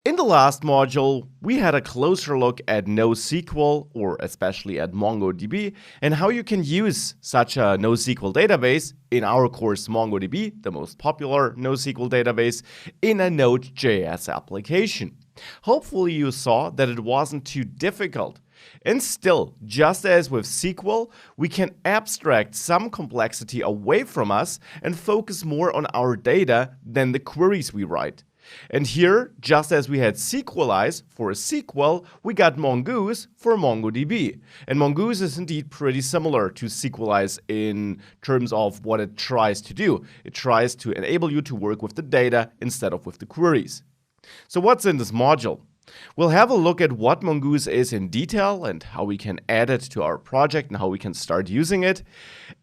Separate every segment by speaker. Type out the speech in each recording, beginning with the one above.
Speaker 1: In the last module, we had a closer look at NoSQL, or especially at MongoDB, and how you can use such a NoSQL database in our course MongoDB, the most popular NoSQL database, in a Node.js application. Hopefully you saw that it wasn't too difficult. And still, just as with SQL, we can abstract some complexity away from us and focus more on our data than the queries we write. And here, just as we had Sequelize for a SQL, we got Mongoose for MongoDB. And Mongoose is indeed pretty similar to Sequelize in terms of what it tries to do. It tries to enable you to work with the data instead of with the queries. So what's in this module? We'll have a look at what Mongoose is in detail and how we can add it to our project and how we can start using it.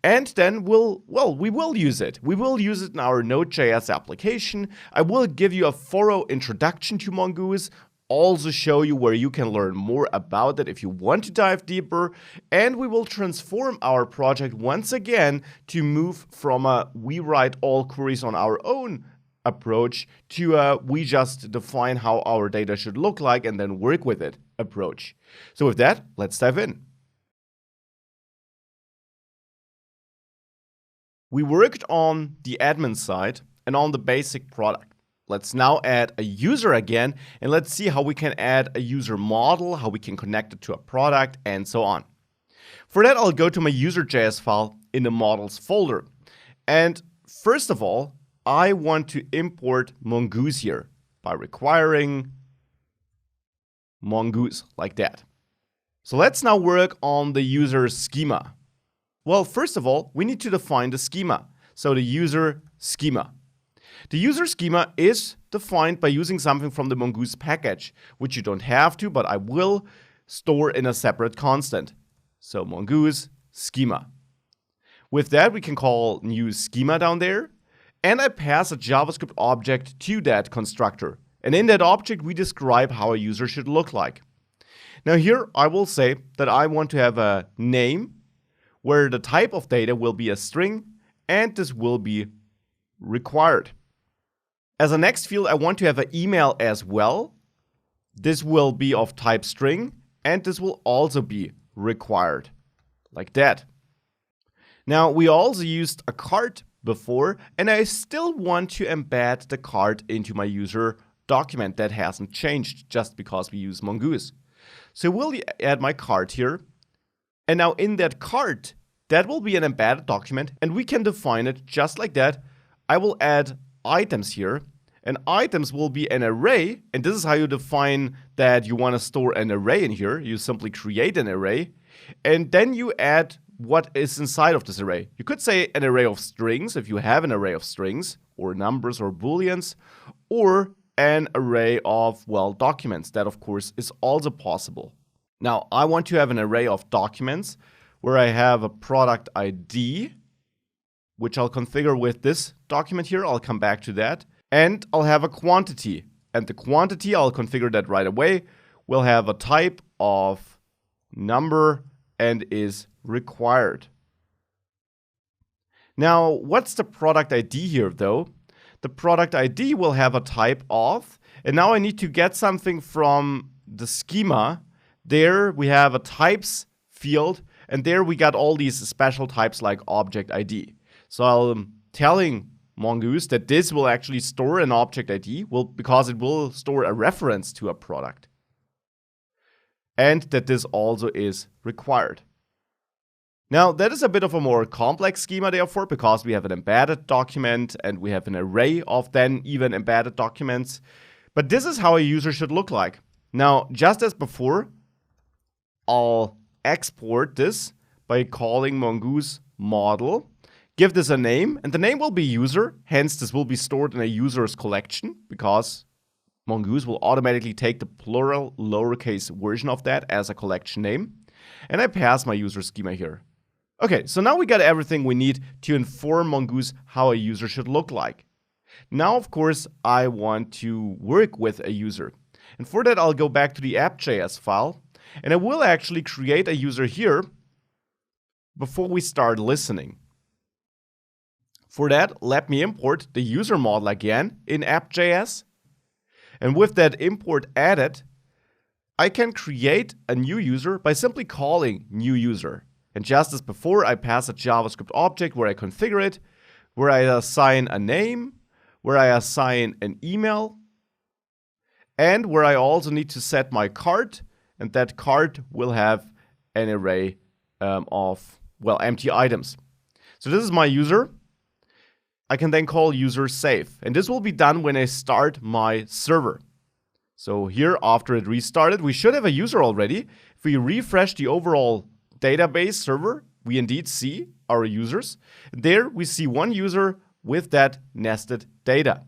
Speaker 1: And then we will use it. We will use it in our Node.js application. I will give you a thorough introduction to Mongoose, also show you where you can learn more about it if you want to dive deeper. And we will transform our project once again to move from a we write all queries on our own approach to we just define how our data should look like and then work with it approach. So with that, let's dive in. We worked on the admin side and on the basic product. Let's now add a user again, and let's see how we can add a user model, how we can connect it to a product, and so on. For that, I'll go to my user.js file in the models folder. And first of all, I want to import Mongoose here by requiring Mongoose like that. So let's now work on the user schema. Well, first of all, we need to define the schema. So the user schema. The user schema is defined by using something from the Mongoose package, which you don't have to, but I will store in a separate constant. So Mongoose schema. With that, we can call new schema down there. And I pass a JavaScript object to that constructor. And in that object, we describe how a user should look like. Now here, I will say that I want to have a name where the type of data will be a string, and this will be required. As a next field, I want to have an email as well. This will be of type string, and this will also be required, like that. Now, we also used a card before, and I still want to embed the card into my user document. That hasn't changed just because we use Mongoose. So we'll add my card here. And now in that card, that will be an embedded document, and we can define it just like that. I will add items here, and items will be an array. And this is how you define that you want to store an array in here. You simply create an array, and then you add what is inside of this array. You could say an array of strings if you have an array of strings, or numbers or booleans, or an array of, well, documents. That, of course, is also possible. Now, I want to have an array of documents where I have a product ID, which I'll configure with this document here. I'll come back to that. And I'll have a quantity. And the quantity, I'll configure that right away. We'll have a type of number and is required. Now, what's the product ID here, though? The product ID will have a type of, and now I need to get something from the schema. There we have a types field, and there we got all these special types like object ID. So I'm telling Mongoose that this will actually store an object ID, because it will store a reference to a product. And that this also is required. Now, that is a bit of a more complex schema, therefore, because we have an embedded document and we have an array of then even embedded documents. But this is how a user should look like. Now, just as before, I'll export this by calling Mongoose model, give this a name, and the name will be user. Hence, this will be stored in a user's collection because Mongoose will automatically take the plural lowercase version of that as a collection name. And I pass my user schema here. Okay, so now we got everything we need to inform Mongoose how a user should look like. Now, of course, I want to work with a user. And for that, I'll go back to the app.js file, and I will actually create a user here before we start listening. For that, let me import the user model again in app.js. And with that import added, I can create a new user by simply calling new user. And just as before, I pass a JavaScript object where I configure it, where I assign a name, where I assign an email, and where I also need to set my cart, and that cart will have an array of, well, empty items. So this is my user. I can then call user save, and this will be done when I start my server. So here, after it restarted, we should have a user already. If we refresh the overall database server, we indeed see our users. There we see one user with that nested data.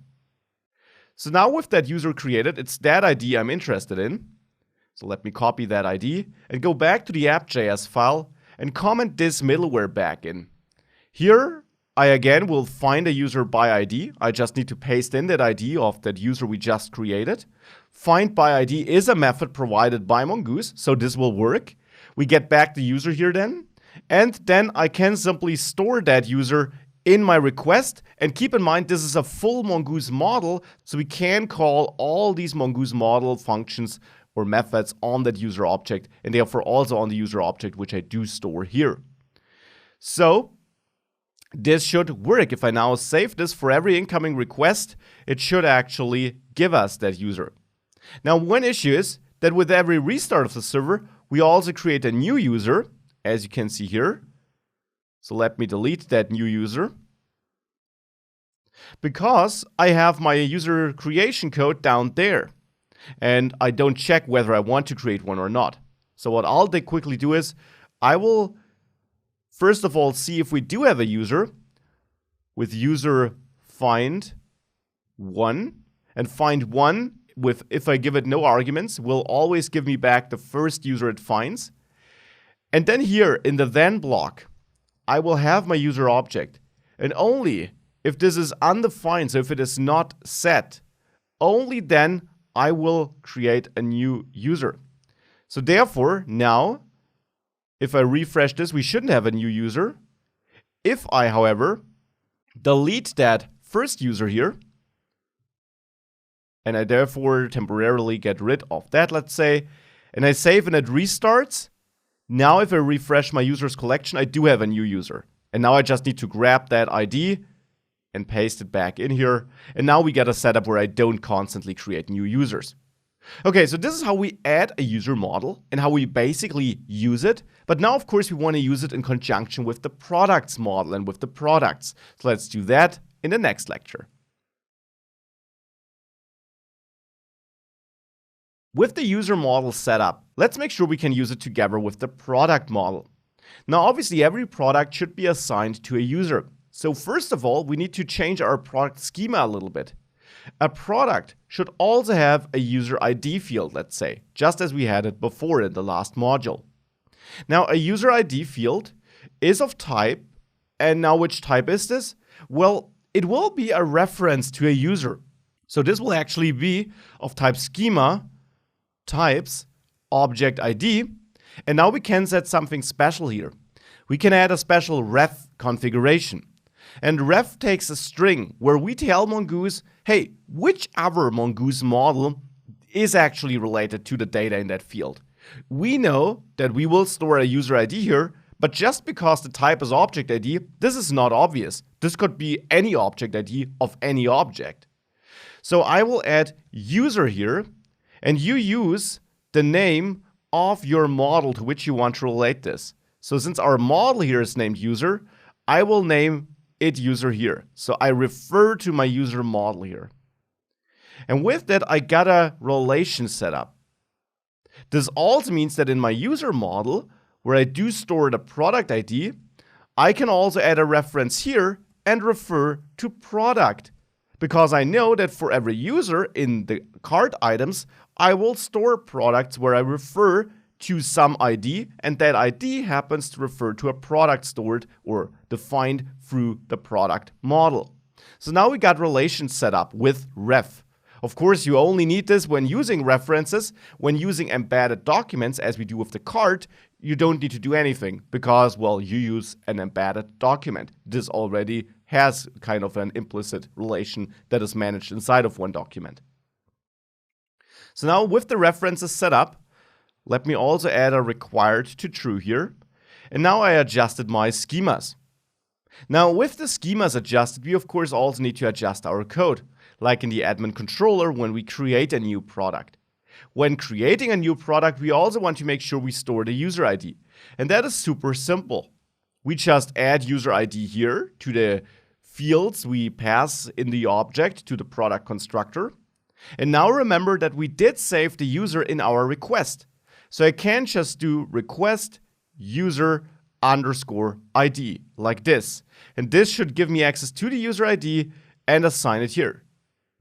Speaker 1: So now with that user created, it's that ID I'm interested in. So let me copy that ID and go back to the app.js file and comment this middleware back in. Here, I again will find a user by ID. I just need to paste in that ID of that user we just created. Find by ID is a method provided by Mongoose, so this will work. We get back the user here then, and then I can simply store that user in my request. And keep in mind, this is a full Mongoose model, so we can call all these Mongoose model functions or methods on that user object, and therefore also on the user object, which I do store here. So this should work. If I now save this for every incoming request, it should actually give us that user. Now, one issue is that with every restart of the server, we also create a new user, as you can see here. So let me delete that new user, because I have my user creation code down there, and I don't check whether I want to create one or not. So what I'll quickly do is, I will first of all see if we do have a user with user find one, and find one with, if I give it no arguments, will always give me back the first user it finds. And then here in the then block, I will have my user object, and only if this is undefined, so if it is not set, only then I will create a new user. So therefore, now, if I refresh this, we shouldn't have a new user. If I, however, delete that first user here, and I therefore temporarily get rid of that, let's say, and I save and it restarts, now if I refresh my users collection, I do have a new user. And now I just need to grab that ID and paste it back in here. And now we get a setup where I don't constantly create new users. Okay, so this is how we add a user model and how we basically use it. But now, of course, we want to use it in conjunction with the products model and with the products. So let's do that in the next lecture. With the user model set up, let's make sure we can use it together with the product model. Now, obviously, every product should be assigned to a user. So first of all, we need to change our product schema a little bit. A product should also have a user ID field, let's say, just as we had it before in the last module. Now, a user ID field is of type, and now which type is this? Well, it will be a reference to a user. So this will actually be of type schema, types, object ID, and now we can set something special here. We can add a special ref configuration. And ref takes a string where we tell Mongoose, hey, which other Mongoose model is actually related to the data in that field. We know that we will store a user ID here, but just because the type is object ID, this is not obvious. This could be any object ID of any object. So I will add user here, and you use the name of your model to which you want to relate this. So since our model here is named user, I will name it user here. So I refer to my user model here. And with that, I got a relation set up. This also means that in my user model, where I do store the product ID, I can also add a reference here and refer to product. Because I know that for every user in the cart items, I will store products where I refer to some ID, and that ID happens to refer to a product stored or defined through the product model. So now we got relations set up with ref. Of course, you only need this when using references. When using embedded documents, as we do with the cart, you don't need to do anything because, well, you use an embedded document. This already has kind of an implicit relation that is managed inside of one document. So now with the references set up, let me also add a required to true here. And now I adjusted my schemas. Now with the schemas adjusted, we of course also need to adjust our code, like in the admin controller when we create a new product. When creating a new product, we also want to make sure we store the user ID. And that is super simple. We just add user ID here to the fields we pass in the object to the product constructor. And now remember that we did save the user in our request. So I can just do request user underscore ID like this. And this should give me access to the user ID and assign it here.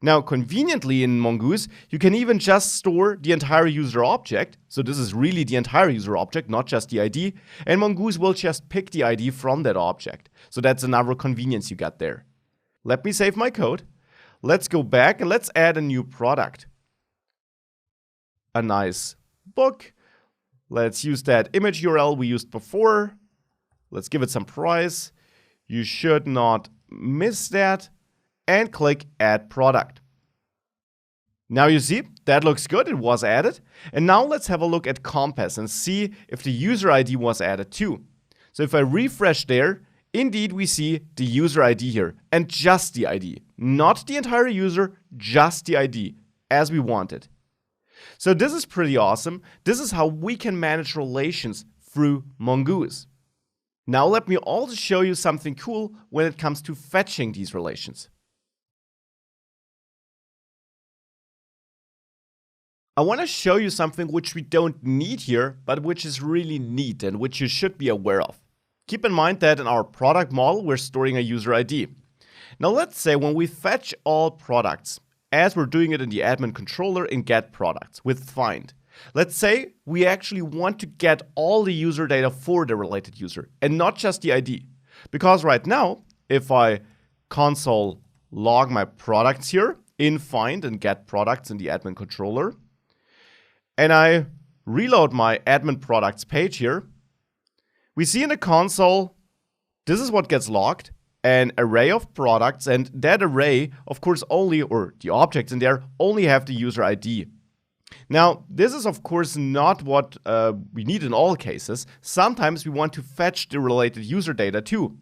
Speaker 1: Now, conveniently in Mongoose, you can even just store the entire user object. So this is really the entire user object, not just the ID. And Mongoose will just pick the ID from that object. So that's another convenience you got there. Let me save my code. Let's go back and let's add a new product. A nice book. Let's use that image URL we used before. Let's give it some price. You should not miss that. And click Add Product. Now you see, that looks good, it was added. And now let's have a look at Compass and see if the user ID was added too. So if I refresh there, indeed we see the user ID here, and just the ID. Not the entire user, just the ID, as we wanted. So this is pretty awesome. This is how we can manage relations through Mongoose. Now let me also show you something cool when it comes to fetching these relations. I want to show you something which we don't need here, but which is really neat and which you should be aware of. Keep in mind that in our product model, we're storing a user ID. Now let's say when we fetch all products, as we're doing it in the admin controller in get products with find. Let's say we actually want to get all the user data for the related user and not just the ID. Because right now, if I console log my products here in find and get products in the admin controller, and I reload my admin products page here, we see in the console, this is what gets logged, an array of products, and that array, of course, or the objects in there, only have the user ID. Now, this is of course not what we need in all cases. Sometimes we want to fetch the related user data too.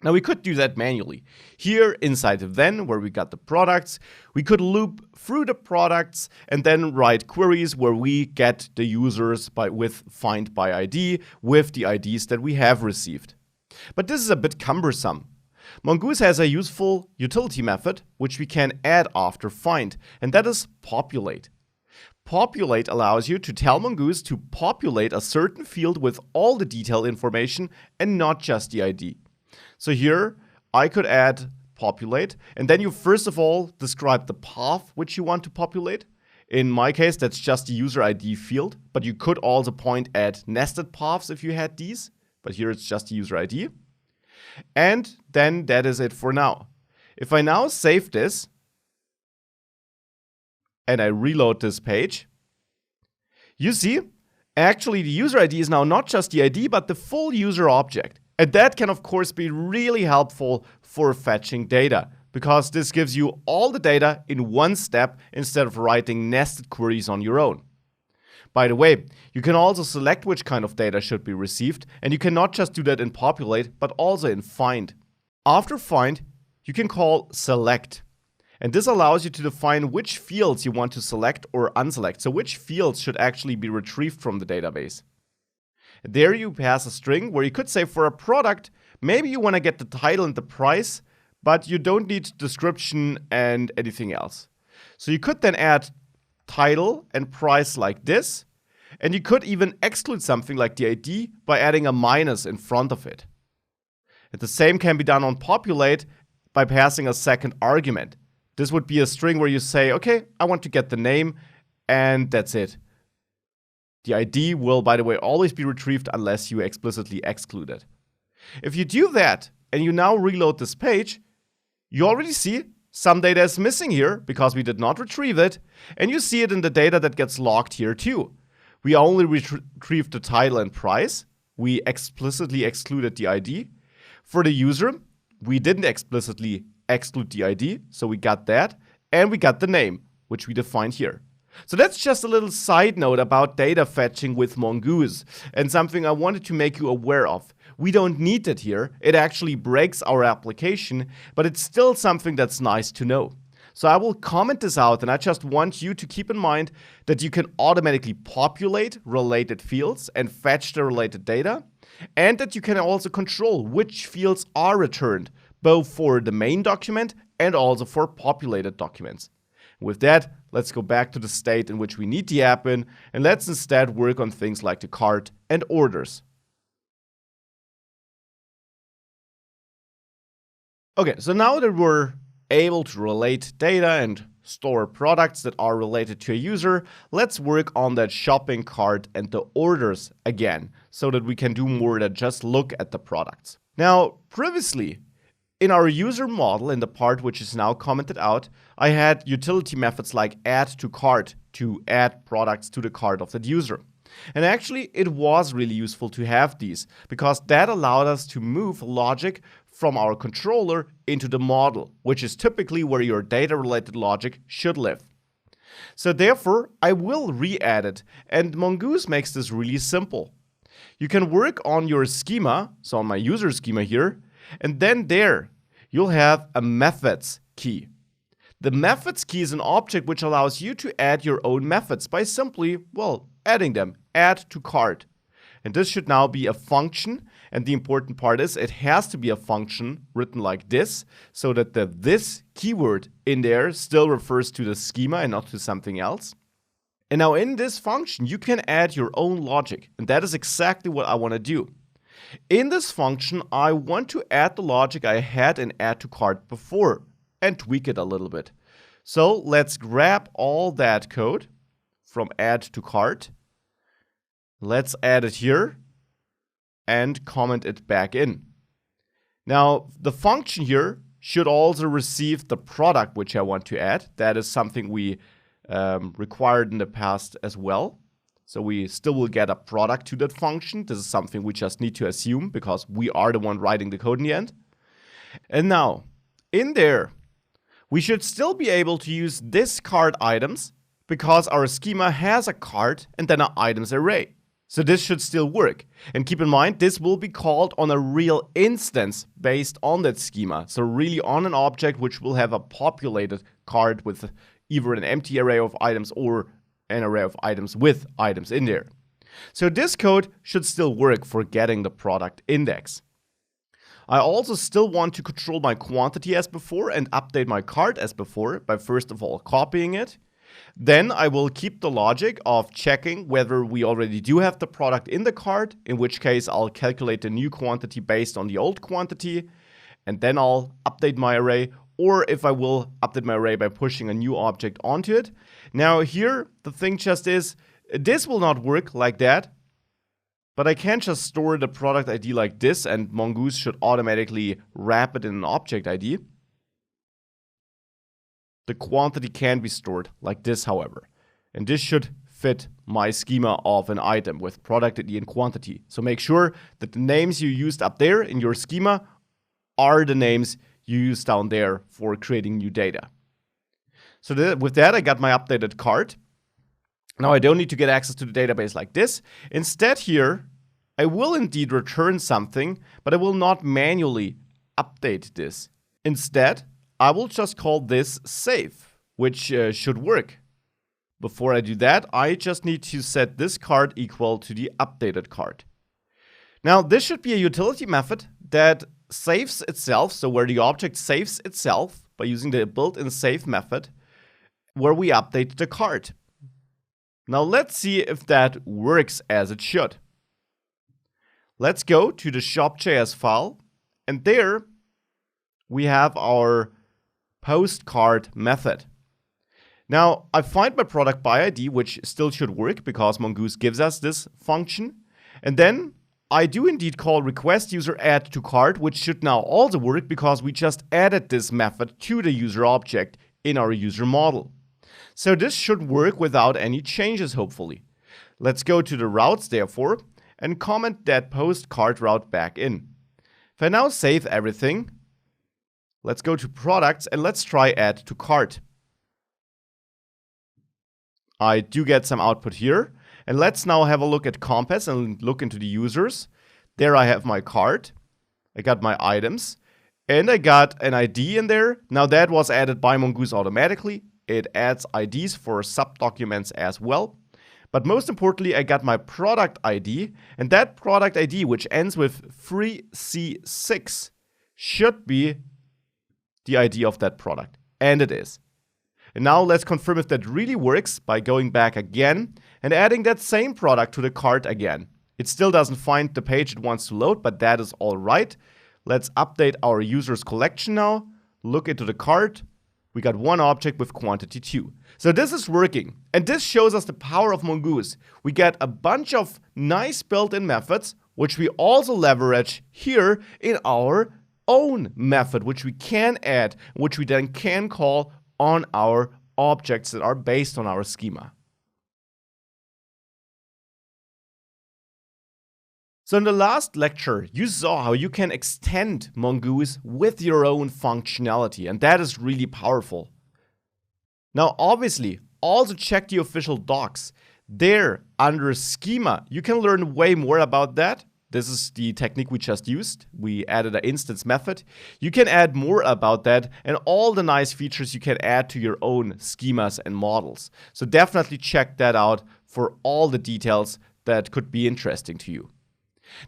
Speaker 1: Now we could do that manually. Here inside of then, where we got the products, we could loop through the products and then write queries where we get the users with find by ID with the IDs that we have received. But this is a bit cumbersome. Mongoose has a useful utility method which we can add after find, and that is populate. Populate allows you to tell Mongoose to populate a certain field with all the detailed information and not just the ID. So here I could add populate, and then you first of all describe the path which you want to populate. In my case, that's just the user ID field, but you could also point at nested paths if you had these, but here it's just the user ID. And then that is it for now. If I now save this and I reload this page, you see, actually the user ID is now not just the ID, but the full user object. And that can, of course, be really helpful for fetching data, because this gives you all the data in one step instead of writing nested queries on your own. By the way, you can also select which kind of data should be received, and you can not just do that in populate, but also in find. After find, you can call select. And this allows you to define which fields you want to select or unselect, so which fields should actually be retrieved from the database. There you pass a string where you could say for a product, maybe you want to get the title and the price, but you don't need description and anything else. So you could then add title and price like this, and you could even exclude something like the ID by adding a minus in front of it. And the same can be done on populate by passing a second argument. This would be a string where you say, okay, I want to get the name, and that's it. The ID will, by the way, always be retrieved unless you explicitly exclude it. If you do that and you now reload this page, you already see some data is missing here because we did not retrieve it, and you see it in the data that gets logged here too. We only retrieved the title and price. We explicitly excluded the ID. For the user, we didn't explicitly exclude the ID, so we got that, and we got the name, which we defined here. So that's just a little side note about data fetching with Mongoose, and something I wanted to make you aware of. We don't need it here. It actually breaks our application, but it's still something that's nice to know. So I will comment this out, and I just want you to keep in mind that you can automatically populate related fields and fetch the related data, and that you can also control which fields are returned, both for the main document and also for populated documents. With that, let's go back to the state in which we need the app in, and let's instead work on things like the cart and orders. Okay, so now that we're able to relate data and store products that are related to a user, let's work on that shopping cart and the orders again, so that we can do more than just look at the products. Now, previously, in our user model, in the part which is now commented out, I had utility methods like add to cart to add products to the cart of that user. And actually, it was really useful to have these, because that allowed us to move logic from our controller into the model, which is typically where your data-related logic should live. So therefore, I will re-add it, and Mongoose makes this really simple. You can work on your schema, so on my user schema here, and then there, you'll have a methods key. The methods key is an object which allows you to add your own methods by simply, well, adding them, add to cart. And this should now be a function, and the important part is it has to be a function written like this, so that the this keyword in there still refers to the schema and not to something else. And now in this function, you can add your own logic, and that is exactly what I want to do. In this function, I want to add the logic I had in add to cart before and tweak it a little bit. So let's grab all that code from add to cart. Let's add it here and comment it back in. Now, the function here should also receive the product which I want to add. That is something we required in the past as well. So we still will get a product to that function. This is something we just need to assume because we are the one writing the code in the end. And now, in there, we should still be able to use this cart items because our schema has a cart and then an items array. So this should still work. And keep in mind, this will be called on a real instance based on that schema. So really on an object which will have a populated cart with either an empty array of items or an array of items with items in there. So this code should still work for getting the product index. I also still want to control my quantity as before and update my cart as before by first of all copying it. Then I will keep the logic of checking whether we already do have the product in the cart, in which case I'll calculate the new quantity based on the old quantity, and then I'll update my array, or if I will update my array by pushing a new object onto it. Now here, the thing just is, this will not work like that, but I can't just store the product ID like this, and Mongoose should automatically wrap it in an object ID. The quantity can be stored like this, however. And this should fit my schema of an item with product ID and quantity. So make sure that the names you used up there in your schema are the names you use down there for creating new data. So with that, I got my updated cart. Now I don't need to get access to the database like this. Instead here, I will indeed return something, but I will not manually update this. Instead, I will just call this save, which should work. Before I do that, I just need to set this cart equal to the updated cart. Now, this should be a utility method that saves itself, so where the object saves itself by using the built-in save method, where we update the cart. Now, let's see if that works as it should. Let's go to the shop.js file, and there we have our post cart method. Now, I find my product by ID, which still should work because Mongoose gives us this function. And then I do indeed call request user add to cart, which should now also work because we just added this method to the user object in our user model. So this should work without any changes, hopefully. Let's go to the routes, therefore, and comment that post cart route back in. If I now save everything, let's go to products and let's try add to cart. I do get some output here. And let's now have a look at Compass and look into the users. There I have my cart. I got my items. And I got an ID in there. Now that was added by Mongoose automatically. It adds IDs for subdocuments as well. But most importantly, I got my product ID. And that product ID, which ends with 3C6, should be the ID of that product. And it is. And now let's confirm if that really works by going back again and adding that same product to the cart again. It still doesn't find the page it wants to load, but that is all right. Let's update our users collection now. Look into the cart. We got one object with quantity 2. So this is working. And this shows us the power of Mongoose. We get a bunch of nice built-in methods, which we also leverage here in our own method, which we can add, which we then can call on our objects that are based on our schema. So in the last lecture, you saw how you can extend Mongoose with your own functionality, and that is really powerful. Now, obviously, also check the official docs. There, under schema, you can learn way more about that. This is the technique we just used. We added an instance method. You can add more about that and all the nice features you can add to your own schemas and models. So definitely check that out for all the details that could be interesting to you.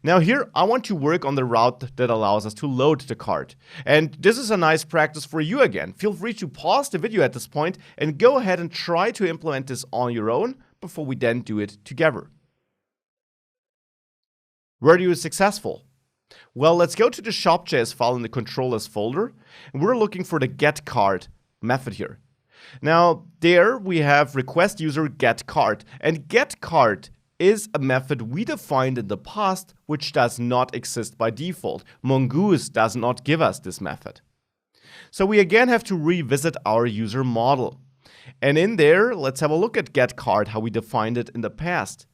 Speaker 1: Now here, I want to work on the route that allows us to load the cart. And this is a nice practice for you again. Feel free to pause the video at this point and go ahead and try to implement this on your own before we then do it together. Were you successful? Well, let's go to the shop.js file in the controllers folder, and we're looking for the getCart method here. Now, there we have request user getCart, and getCart is a method we defined in the past, which does not exist by default. Mongoose does not give us this method. So we again have to revisit our user model. And in there, let's have a look at getCart, how we defined it in the past.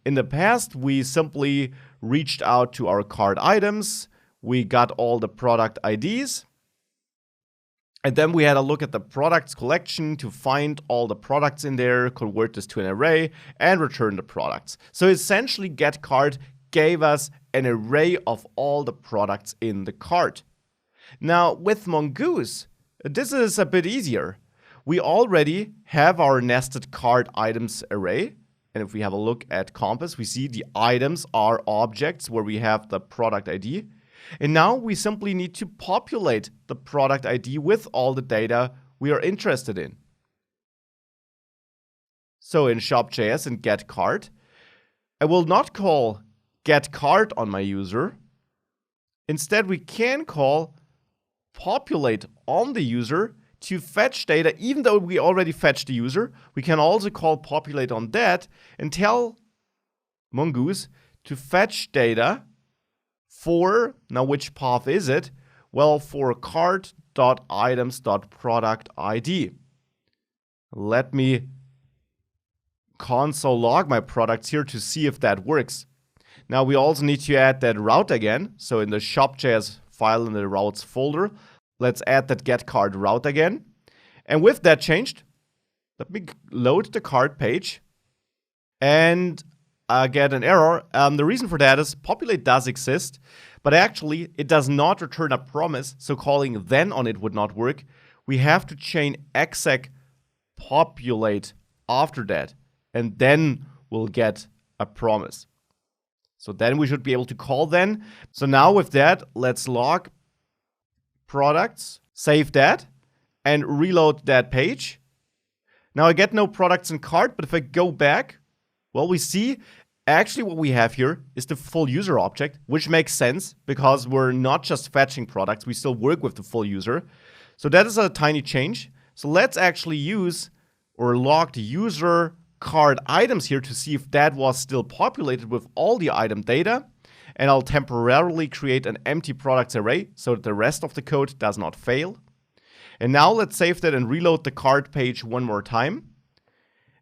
Speaker 1: In the past, we simply reached out to our cart items, we got all the product IDs, and then we had a look at the products collection to find all the products in there, convert this to an array, and return the products. So essentially, getCart gave us an array of all the products in the cart. Now, with Mongoose, this is a bit easier. We already have our nested cart items array. And if we have a look at Compass, we see the items are objects where we have the product ID. And now we simply need to populate the product ID with all the data we are interested in. So in shop.js and getCart, I will not call getCart on my user. Instead, we can call populate on the user to fetch data. Even though we already fetched the user, we can also call populate on that and tell Mongoose to fetch data for, now which path is it? Well, for cart.items.product ID. Let me console log my products here to see if that works. Now we also need to add that route again. So in the shop.js file in the routes folder, let's add that getCart route again. And with that changed, let me load the cart page and get an error. The reason for that is populate does exist, but actually it does not return a promise. So calling then on it would not work. We have to chain exec populate after that, and then we'll get a promise. So then we should be able to call then. So now with that, let's log products, save that, and reload that page. Now I get no products in cart, but if I go back, well, we see actually what we have here is the full user object, which makes sense because we're not just fetching products, we still work with the full user. So that is a tiny change. So let's actually use or log the user cart items here to see if that was still populated with all the item data. And I'll temporarily create an empty products array so that the rest of the code does not fail. And now let's save that and reload the cart page one more time.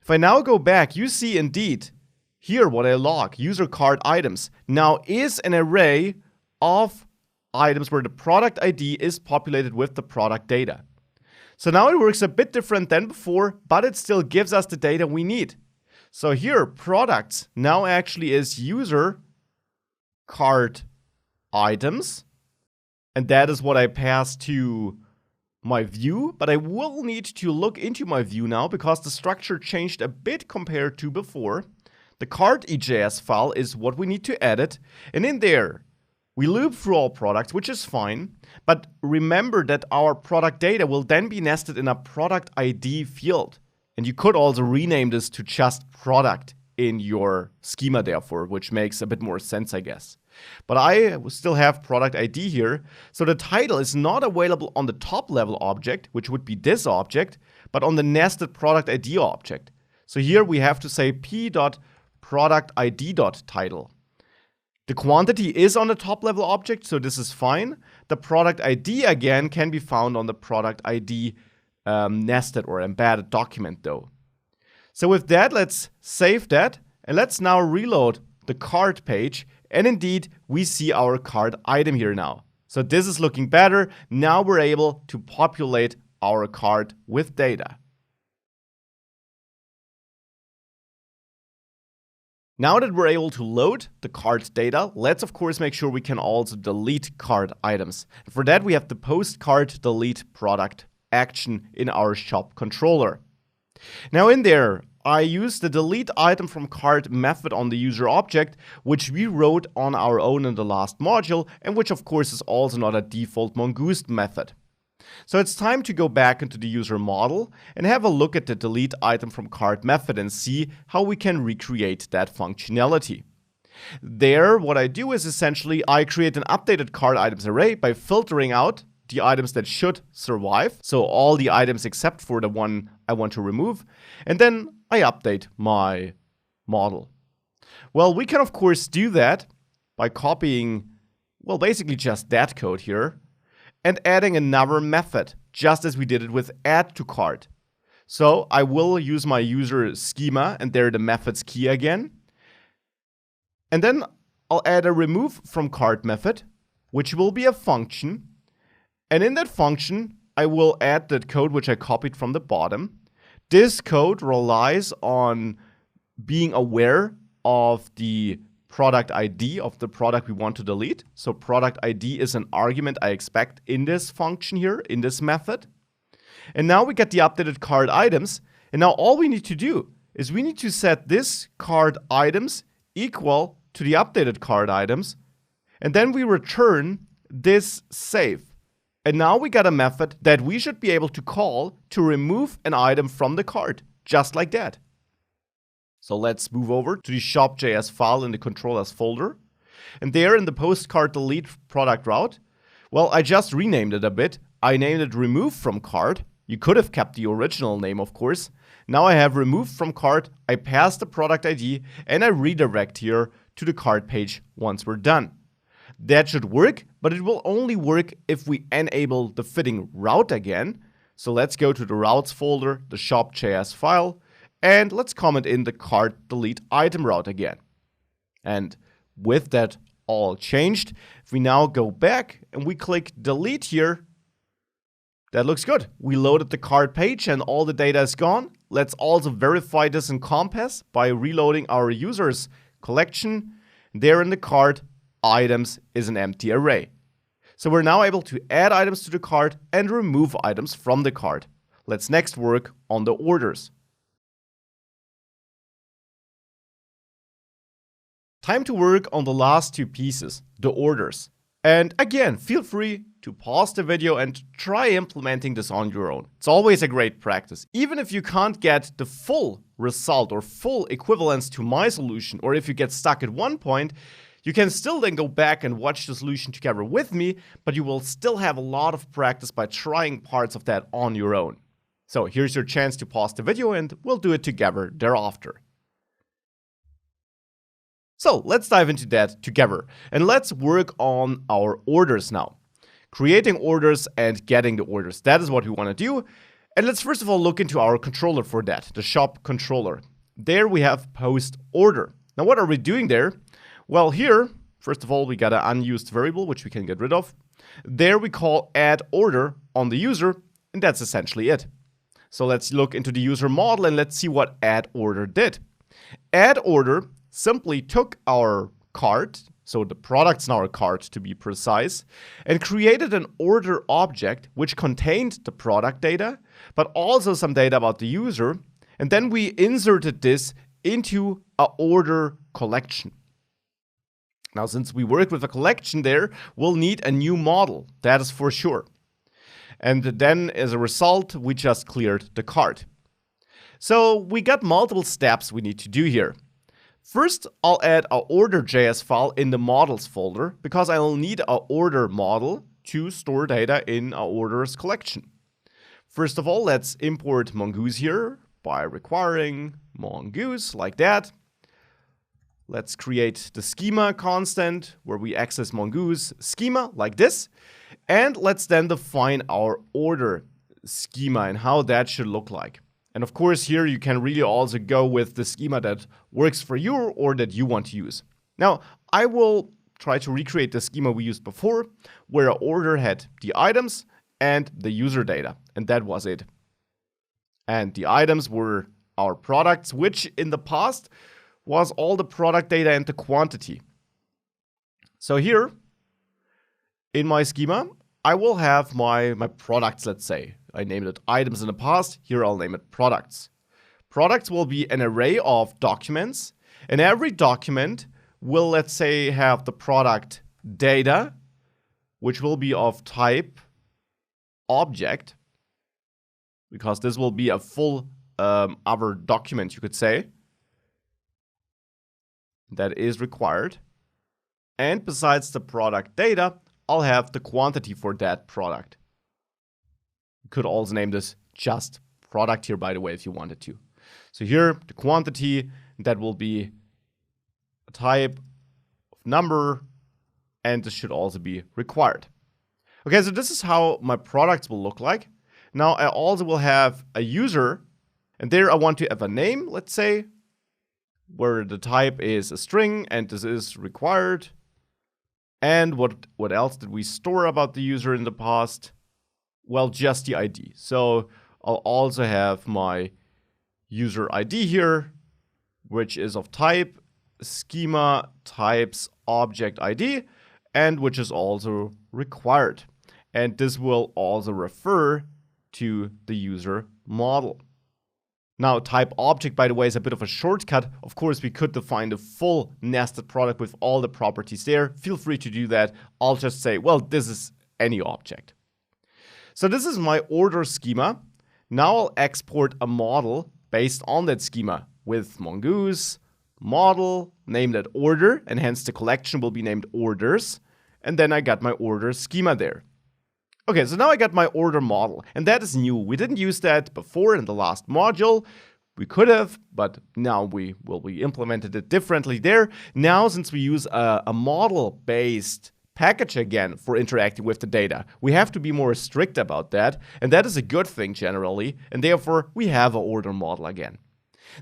Speaker 1: If I now go back, you see indeed here what I log, user cart items, now is an array of items where the product ID is populated with the product data. So now it works a bit different than before, but it still gives us the data we need. So here, products now actually is user cart items. And that is what I pass to my view. But I will need to look into my view now because the structure changed a bit compared to before. The cart.ejs file is what we need to edit. And in there, we loop through all products, which is fine. But remember that our product data will then be nested in a product ID field. And you could also rename this to just product in your schema, therefore, which makes a bit more sense, I guess. But I still have product ID here. So the title is not available on the top level object, which would be this object, but on the nested product ID object. So here we have to say p.productid.title. The quantity is on the top level object, so this is fine. The product ID again can be found on the product ID nested or embedded document though. So with that, let's save that and let's now reload the cart page. And indeed, we see our cart item here now. So this is looking better. Now we're able to populate our cart with data. Now that we're able to load the cart data, let's of course make sure we can also delete cart items. For that, we have the post cart delete product action in our shop controller. Now in there, I use the delete item from cart method on the user object, which we wrote on our own in the last module, and which of course is also not a default Mongoose method. So it's time to go back into the user model and have a look at the delete item from cart method and see how we can recreate that functionality. There, what I do is essentially I create an updated cart items array by filtering out the items that should survive, so all the items except for the one I want to remove, and then I update my model. Well, we can of course do that by copying, well, basically just that code here, and adding another method, just as we did it with add to cart. So I will use my user schema, and there the method's key again. And then I'll add a remove from cart method, which will be a function. And in that function, I will add that code which I copied from the bottom. This code relies on being aware of the product ID of the product we want to delete. So product ID is an argument I expect in this function here, in this method. And now we get the updated cart items. And now all we need to do is we need to set this cart items equal to the updated cart items. And then we return this save. And now we got a method that we should be able to call to remove an item from the cart, just like that. So let's move over to the shop.js file in the controllers folder. And there in the post cart delete product route, well, I just renamed it a bit. I named it remove from cart. You could have kept the original name, of course. Now I have remove from cart, I pass the product ID, and I redirect here to the cart page once we're done. That should work, but it will only work if we enable the fitting route again. So let's go to the routes folder, the shop.js file, and let's comment in the cart delete item route again. And with that all changed, if we now go back and we click delete here, that looks good. We loaded the cart page and all the data is gone. Let's also verify this in Compass by reloading our users collection. There in the cart, items is an empty array. So we're now able to add items to the cart and remove items from the cart. Let's next work on the orders. Time to work on the last two pieces, the orders. And again, feel free to pause the video and try implementing this on your own. It's always a great practice. Even if you can't get the full result or full equivalence to my solution, or if you get stuck at one point, you can still then go back and watch the solution together with me, but you will still have a lot of practice by trying parts of that on your own. So here's your chance to pause the video and we'll do it together thereafter. So let's dive into that together and let's work on our orders now. Creating orders and getting the orders. That is what we want to do. And let's first of all look into our controller for that, the shop controller. There we have post order. Now what are we doing there? Well, here, first of all, we got an unused variable, which we can get rid of. There we call add order on the user. And that's essentially it. So let's look into the user model and let's see what add order did. Add order simply took our cart, so the products in our cart to be precise, and created an order object which contained the product data, but also some data about the user. And then we inserted this into an order collection. Now, since we work with a collection there, we'll need a new model, that is for sure. And then, as a result, we just cleared the cart. So we got multiple steps we need to do here. First, I'll add an order.js file in the models folder because I'll need an order model to store data in our orders collection. First of all, let's import Mongoose here by requiring Mongoose like that. Let's create the schema constant where we access Mongoose schema like this. And let's then define our order schema and how that should look like. And of course, here you can really also go with the schema that works for you or that you want to use. Now, I will try to recreate the schema we used before, where our order had the items and the user data, and that was it. And the items were our products, which in the past was all the product data and the quantity. So here, in my schema, I will have my products, let's say. I named it items in the past. Here I'll name it products. Products will be an array of documents, and every document will, let's say, have the product data, which will be of type object, because this will be a full other document, you could say, that is required. And besides the product data, I'll have the quantity for that product. You could also name this just product here, by the way, if you wanted to. So here, the quantity, that will be a type of number, and this should also be required. Okay, so this is how my products will look like. Now I also will have a user, and there I want to have a name, let's say, where the type is a string, and this is required. And what else did we store about the user in the past? Well, just the ID. So I'll also have my user ID here, which is of type schema types object ID, and which is also required. And this will also refer to the user model. Now, type object, by the way, is a bit of a shortcut. Of course, we could define the full nested product with all the properties there. Feel free to do that. I'll just say, well, this is any object. So this is my order schema. Now I'll export a model based on that schema with Mongoose model named at order, and hence the collection will be named orders. And then I got my order schema there. Okay, so now I got my order model, and that is new. We didn't use that before in the last module. We could have, but now we implemented it differently there. Now, since we use a model-based package again for interacting with the data, we have to be more strict about that, and that is a good thing generally, and therefore we have an order model again.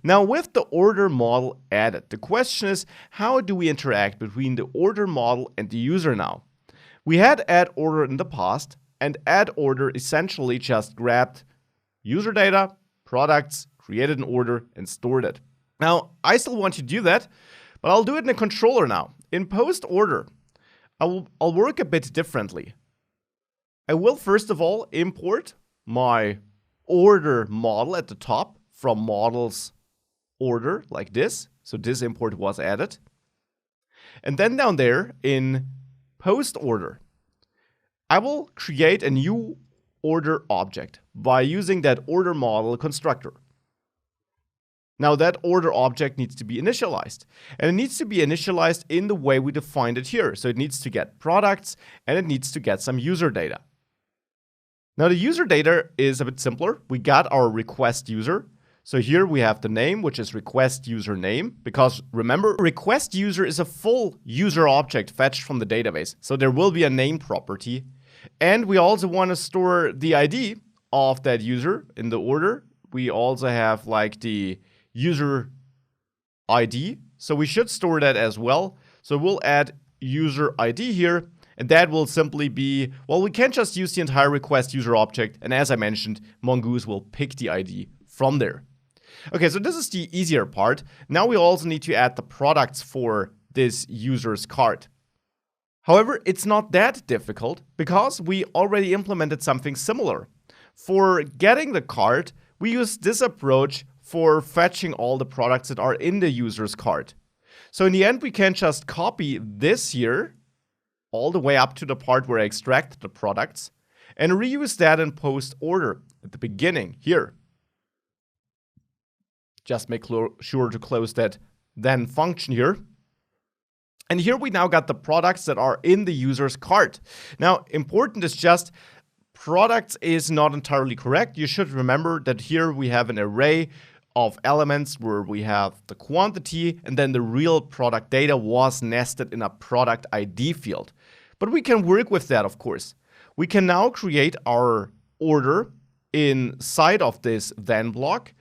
Speaker 1: Now, with the order model added, the question is, how do we interact between the order model and the user now? We had add order in the past, and add order essentially just grabbed user data, products, created an order, and stored it. Now, I still want to do that, but I'll do it in a controller now. In post order, I'll work a bit differently. I will first of all import my order model at the top from models order like this. So this import was added. And then down there in post order, I will create a new order object by using that order model constructor. Now that order object needs to be initialized, and it needs to be initialized in the way we defined it here. So it needs to get products, and it needs to get some user data. Now the user data is a bit simpler. We got our request user. So here we have the name, which is request user name, because remember, request user is a full user object fetched from the database. So there will be a name property. And we also want to store the ID of that user in the order. We also have like the user ID. So we should store that as well. So we'll add user ID here. And that will simply be, well, we can just use the entire request user object. And as I mentioned, Mongoose will pick the ID from there. Okay, so this is the easier part. Now we also need to add the products for this user's cart. However, it's not that difficult because we already implemented something similar. For getting the cart, we use this approach for fetching all the products that are in the user's cart. So in the end, we can just copy this here all the way up to the part where I extract the products and reuse that in post order at the beginning here. Just make sure to close that then function here. And here we now got the products that are in the user's cart. Now, important is just products is not entirely correct. You should remember that here we have an array of elements where we have the quantity and then the real product data was nested in a product ID field. But we can work with that, of course. We can now create our order inside of this then block.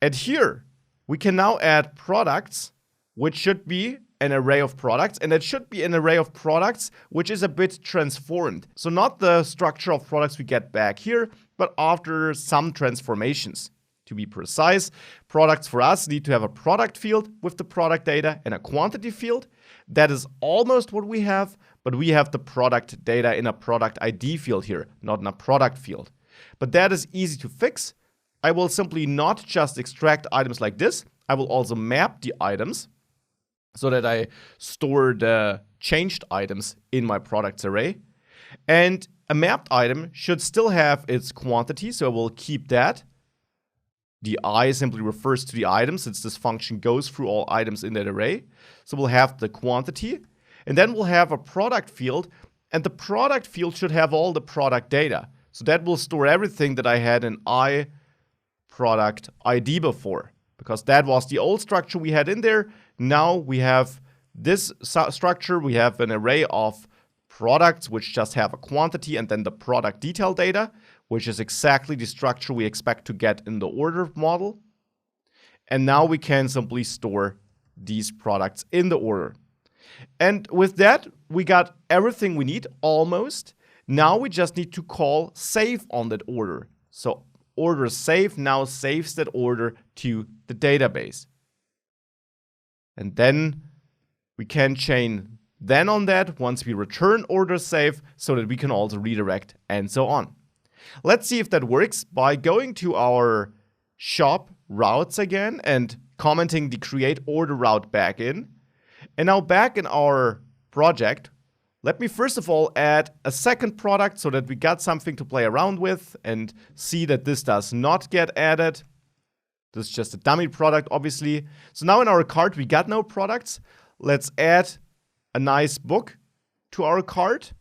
Speaker 1: And here we can now add products, which should be an array of products, and it should be an array of products which is a bit transformed. So not the structure of products we get back here, but after some transformations. To be precise, products for us need to have a product field with the product data and a quantity field. That is almost what we have, but we have the product data in a product ID field here, not in a product field. But that is easy to fix. I will simply not just extract items like this, I will also map the items so that I store the changed items in my products array. And a mapped item should still have its quantity, so I will keep that. The I simply refers to the item since this function goes through all items in that array. So we'll have the quantity, and then we'll have a product field, and the product field should have all the product data. So that will store everything that I had in I product ID before, because that was the old structure we had in there. Now we have this structure, we have an array of products which just have a quantity and then the product detail data, which is exactly the structure we expect to get in the order model. And now we can simply store these products in the order. And with that, we got everything we need, almost. Now we just need to call save on that order. So order save now saves that order to the database. And then we can chain then on that once we return order save so that we can also redirect and so on. Let's see if that works by going to our shop routes again and commenting the create order route back in. And now back in our project, let me first of all add a second product so that we got something to play around with and see that this does not get added. This is just a dummy product, obviously. So now in our cart, we got no products. Let's add a nice book to our cart.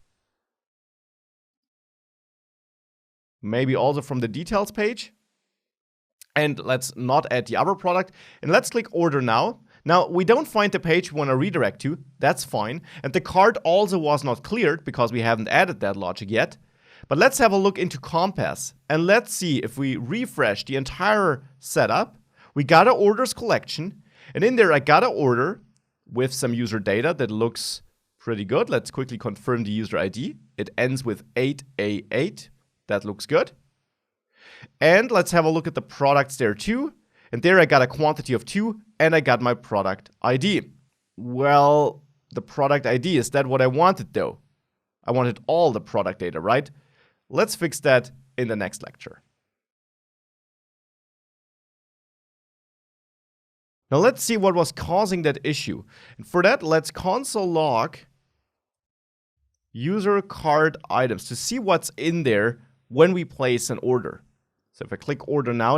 Speaker 1: Maybe also from the details page. And let's not add the other product. And let's click order now. Now, we don't find the page we want to redirect to. That's fine. And the cart also was not cleared because we haven't added that logic yet. But let's have a look into Compass. And let's see if we refresh the entire setup. We got an orders collection. And in there, I got an order with some user data that looks pretty good. Let's quickly confirm the user ID. It ends with 8A8. That looks good. And let's have a look at the products there too. And there I got a quantity of 2 and I got my product ID. Well, the product ID, is that what I wanted though? I wanted all the product data, right? Let's fix that in the next lecture. Now let's see what was causing that issue. And for that, let's console log user cart items to see what's in there when we place an order. So if I click order now,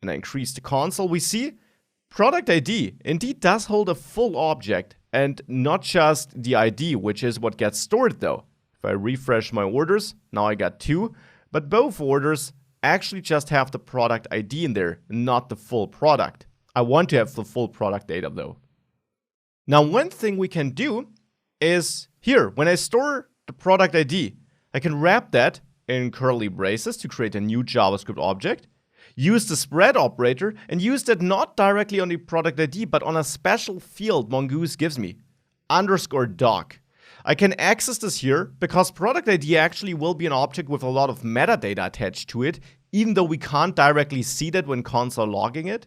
Speaker 1: and I increase the console, we see product ID indeed does hold a full object and not just the ID, which is what gets stored though. If I refresh my orders, now I got 2, but both orders actually just have the product ID in there, not the full product. I want to have the full product data though. Now, one thing we can do is here, when I store the product ID, I can wrap that in curly braces to create a new JavaScript object, use the spread operator, and use that not directly on the product ID, but on a special field Mongoose gives me. underscore doc. I can access this here because product ID actually will be an object with a lot of metadata attached to it, even though we can't directly see that when console logging it.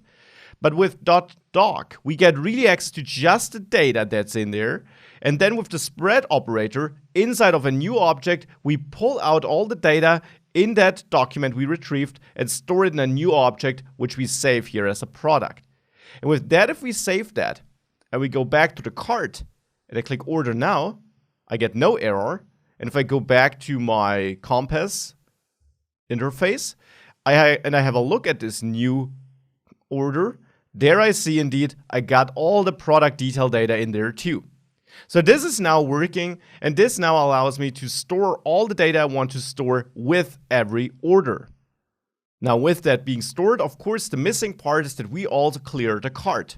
Speaker 1: But with .doc, we get really access to just the data that's in there. And then with the spread operator, inside of a new object, we pull out all the data in that document we retrieved and store it in a new object, which we save here as a product. And with that, if we save that, and we go back to the cart, and I click order now, I get no error. And if I go back to my Compass interface, I have a look at this new order, there I see indeed I got all the product detail data in there too. So this is now working, and this now allows me to store all the data I want to store with every order. Now with that being stored, of course, the missing part is that we also clear the cart.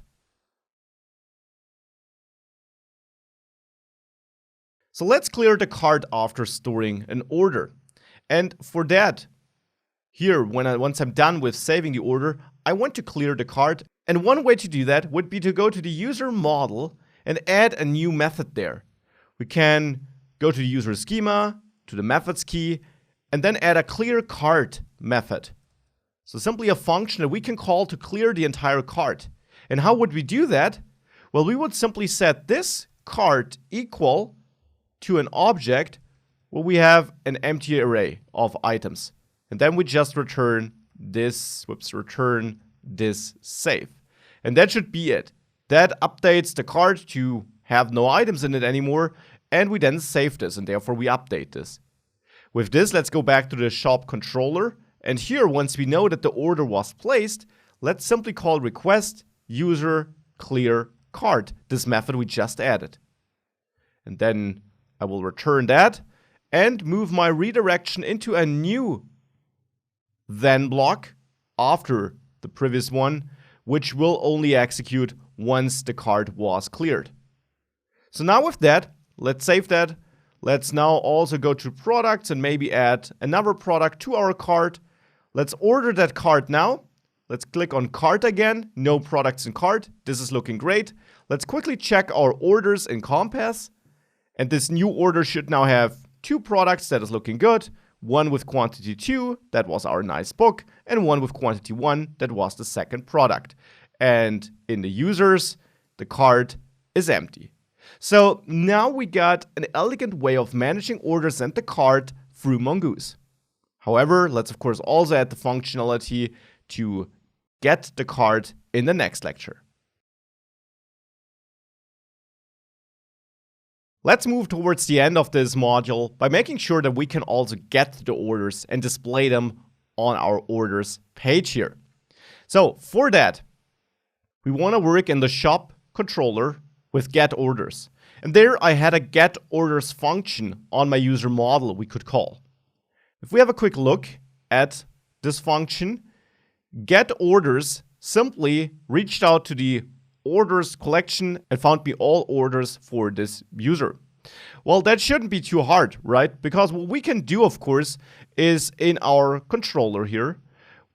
Speaker 1: So let's clear the cart after storing an order. And for that, here, once I'm done with saving the order, I want to clear the cart. And one way to do that would be to go to the user model and add a new method there. We can go to the user schema, to the methods key, and then add a clear cart method. So simply a function that we can call to clear the entire cart. And how would we do that? Well, we would simply set this cart equal to an object where we have an empty array of items. And then we just return this, return this save. And that should be it. That updates the cart to have no items in it anymore, and we then save this, and therefore we update this. With this, let's go back to the shop controller, and here, once we know that the order was placed, let's simply call request user clear cart, this method we just added. And then I will return that and move my redirection into a new then block after the previous one, which will only execute once the cart was cleared. So now with that, let's save that. Let's now also go to products and maybe add another product to our cart. Let's order that cart now. Let's click on cart again. No products in cart. This is looking great. Let's quickly check our orders in Compass. And this new order should now have 2 products. That is looking good. One with quantity 2, that was our nice book, and one with quantity 1, that was the second product. And in the users, the cart is empty. So now we got an elegant way of managing orders and the cart through Mongoose. However, let's of course also add the functionality to get the cart in the next lecture. Let's move towards the end of this module by making sure that we can also get the orders and display them on our orders page here. So for that, we want to work in the shop controller with get orders. And there I had a get orders function on my user model we could call. If we have a quick look at this function, get orders simply reached out to the orders collection and found me all orders for this user. Well, that shouldn't be too hard, right? Because what we can do, of course, is in our controller here,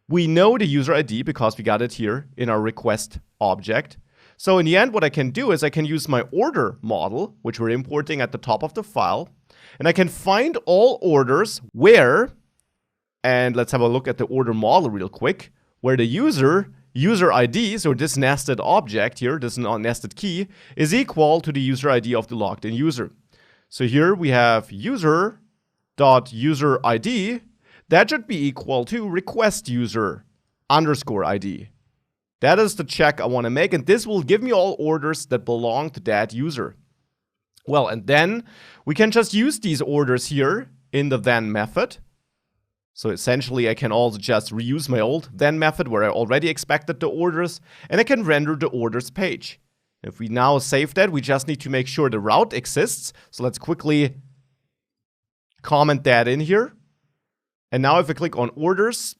Speaker 1: we know the user ID because we got it here in our request object. So in the end, what I can do is I can use my order model, which we're importing at the top of the file, and I can find all orders where, and let's have a look at the order model real quick, where the user ID, so this nested object here, this nested key, is equal to the user ID of the logged in user. So here we have user.user ID. That should be equal to request user underscore ID. That is the check I want to make, and this will give me all orders that belong to that user. Well, and then we can just use these orders here in the then method. So essentially, I can also just reuse my old then method where I already expected the orders, and I can render the orders page. If we now save that, we just need to make sure the route exists. So let's quickly comment that in here. And now if I click on orders,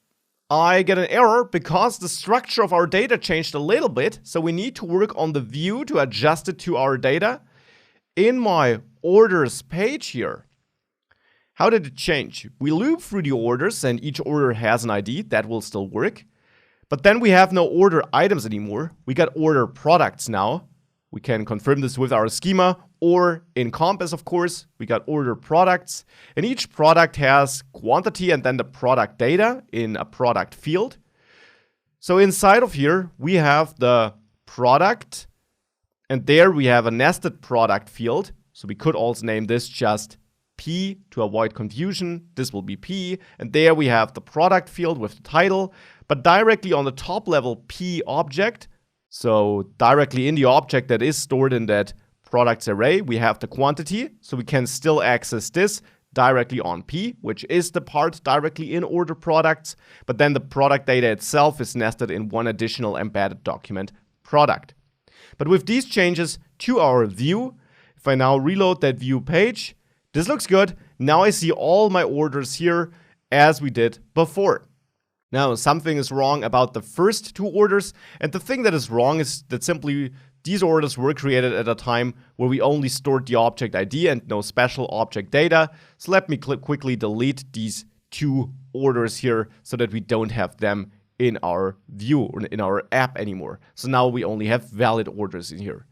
Speaker 1: I get an error because the structure of our data changed a little bit. So we need to work on the view to adjust it to our data. In my orders page here, how did it change? We loop through the orders and each order has an ID. That will still work. But then we have no order items anymore. We got order products now. We can confirm this with our schema, or in Compass, of course, we got order products. And each product has quantity and then the product data in a product field. So inside of here, we have the product, and there we have a nested product field. So we could also name this just P to avoid confusion. This will be P. And there we have the product field with the title, but directly on the top level P object. So directly in the object that is stored in that products array, we have the quantity. So we can still access this directly on P, which is the part directly in order products. But then the product data itself is nested in one additional embedded document, product. But with these changes to our view, if I now reload that view page, this looks good. Now I see all my orders here as we did before. Now, something is wrong about the first two orders, and the thing that is wrong is that simply these orders were created at a time where we only stored the object ID and no special object data. So let me quickly delete these two orders here so that we don't have them in our view or in our app anymore. So now we only have valid orders in here.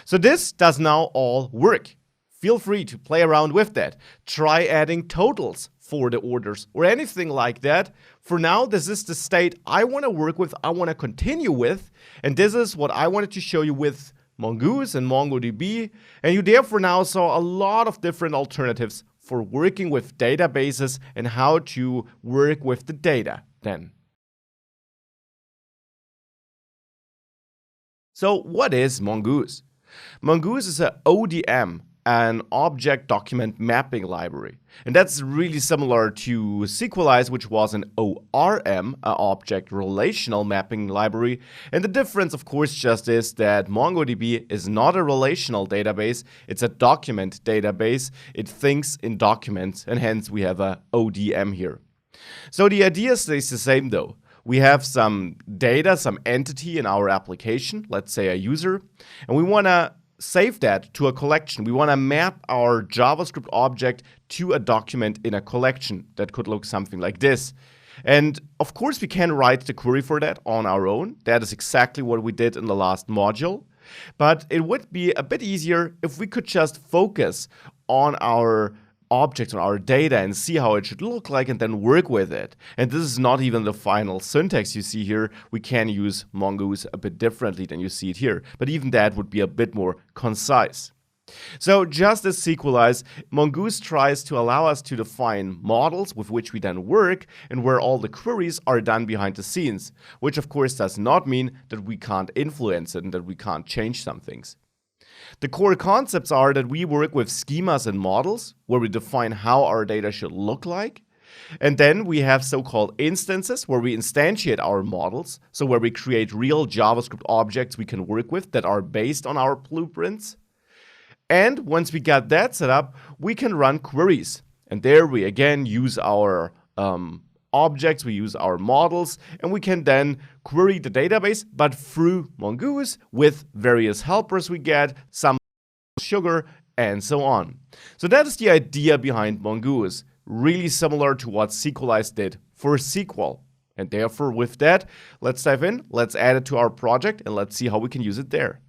Speaker 1: So this does now all work. Feel free to play around with that. Try adding totals for the orders or anything like that. For now, this is the state I want to work with, I want to continue with, and this is what I wanted to show you with Mongoose and MongoDB, and you therefore now saw a lot of different alternatives for working with databases and how to work with the data then. So what is Mongoose? Mongoose is an ODM, an object document mapping library. And that's really similar to Sequelize, which was an ORM, an object relational mapping library. And the difference, of course, just is that MongoDB is not a relational database, it's a document database. It thinks in documents, and hence we have a ODM here. So the idea stays the same though. We have some data, some entity in our application, let's say a user, and we want to save that to a collection. We want to map our JavaScript object to a document in a collection that could look something like this. And of course, we can write the query for that on our own. That is exactly what we did in the last module. But it would be a bit easier if we could just focus on our objects, on our data, and see how it should look like and then work with it. And this is not even the final syntax you see here. We can use Mongoose a bit differently than you see it here, but even that would be a bit more concise. So just as Sequelize, Mongoose tries to allow us to define models with which we then work and where all the queries are done behind the scenes, which of course does not mean that we can't influence it and that we can't change some things. The core concepts are that we work with schemas and models, where we define how our data should look like. And then we have so-called instances, where we instantiate our models, so where we create real JavaScript objects we can work with that are based on our blueprints. And once we got that set up, we can run queries. And there we again use our objects, we use our models, and we can then query the database, but through Mongoose with various helpers we get, some sugar, and so on. So that is the idea behind Mongoose, really similar to what Sequelize did for SQL. And therefore, with that, let's dive in, let's add it to our project, and let's see how we can use it there.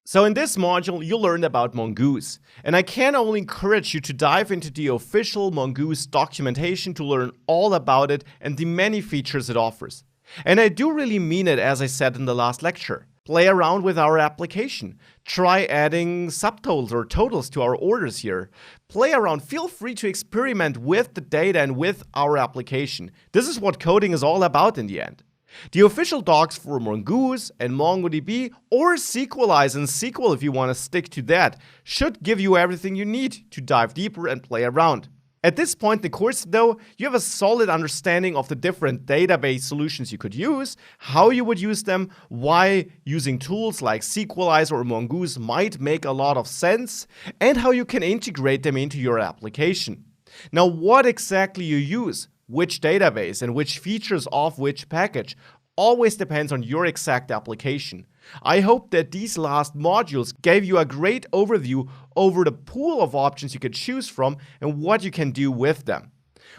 Speaker 1: So in this module, you learned about Mongoose, and I can only encourage you to dive into the official Mongoose documentation to learn all about it and the many features it offers. And I do really mean it, as I said in the last lecture. Play around with our application. Try adding subtotals or totals to our orders here. Play around, feel free to experiment with the data and with our application. This is what coding is all about in the end. The official docs for Mongoose and MongoDB, or Sequelize and SQL if you want to stick to that, should give you everything you need to dive deeper and play around. At this point in the course though, you have a solid understanding of the different database solutions you could use, how you would use them, why using tools like Sequelize or Mongoose might make a lot of sense, and how you can integrate them into your application. Now, what exactly you use, which database, and which features of which package always depends on your exact application. I hope that these last modules gave you a great overview over the pool of options you could choose from and what you can do with them.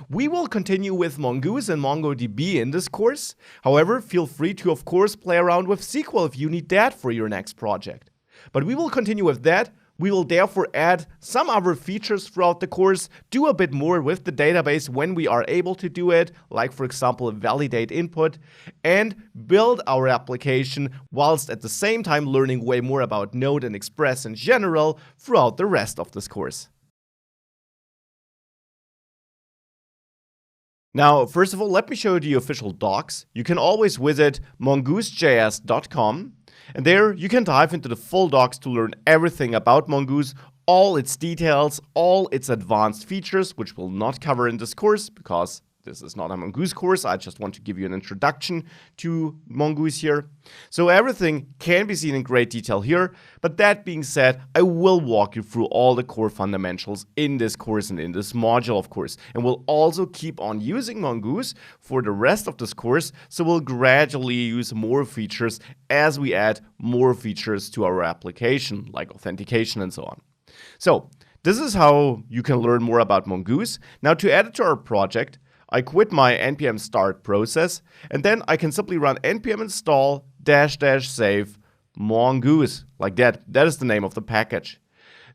Speaker 1: We will continue with Mongoose and MongoDB in this course. However, feel free to, of course, play around with SQL if you need that for your next project. But we will continue with that. We will therefore add some other features throughout the course, do a bit more with the database when we are able to do it, like for example validate input, and build our application whilst at the same time learning way more about Node and Express in general throughout the rest of this course. Now, first of all, let me show you the official docs. You can always visit mongoosejs.com. And there you can dive into the full docs to learn everything about Mongoose, all its details, all its advanced features, which we'll not cover in this course because this is not a Mongoose course. I just want to give you an introduction to Mongoose here. So everything can be seen in great detail here. But that being said, I will walk you through all the core fundamentals in this course and in this module, of course. And we'll also keep on using Mongoose for the rest of this course. So we'll gradually use more features as we add more features to our application, like authentication and so on. So this is how you can learn more about Mongoose. Now, to add it to our project, I quit my npm start process, and then I can simply run npm install -- save mongoose, like that. That is the name of the package.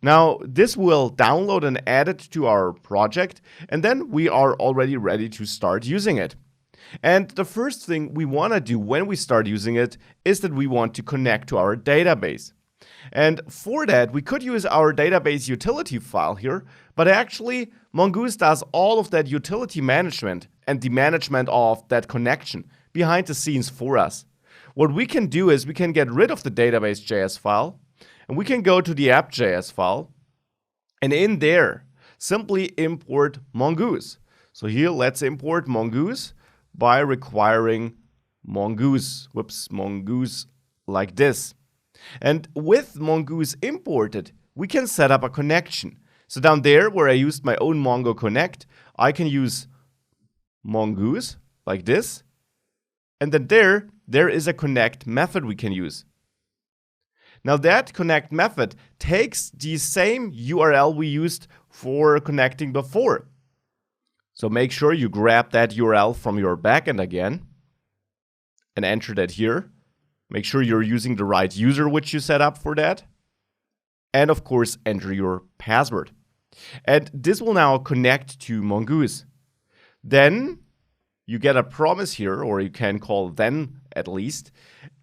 Speaker 1: Now, this will download and add it to our project, and then we are already ready to start using it. And the first thing we want to do when we start using it is that we want to connect to our database. And for that, we could use our database utility file here, but actually Mongoose does all of that utility management and the management of that connection behind the scenes for us. What we can do is we can get rid of the database.js file, and we can go to the app.js file, and in there, simply import Mongoose. So here, let's import Mongoose by requiring Mongoose, Mongoose like this. And with Mongoose imported, we can set up a connection. So down there where I used my own Mongo Connect, I can use Mongoose like this. And then there is a connect method we can use. Now that connect method takes the same URL we used for connecting before. So make sure you grab that URL from your backend again and enter that here. Make sure you're using the right user which you set up for that. And of course, enter your password. And this will now connect to Mongoose. Then you get a promise here, or you can call then at least.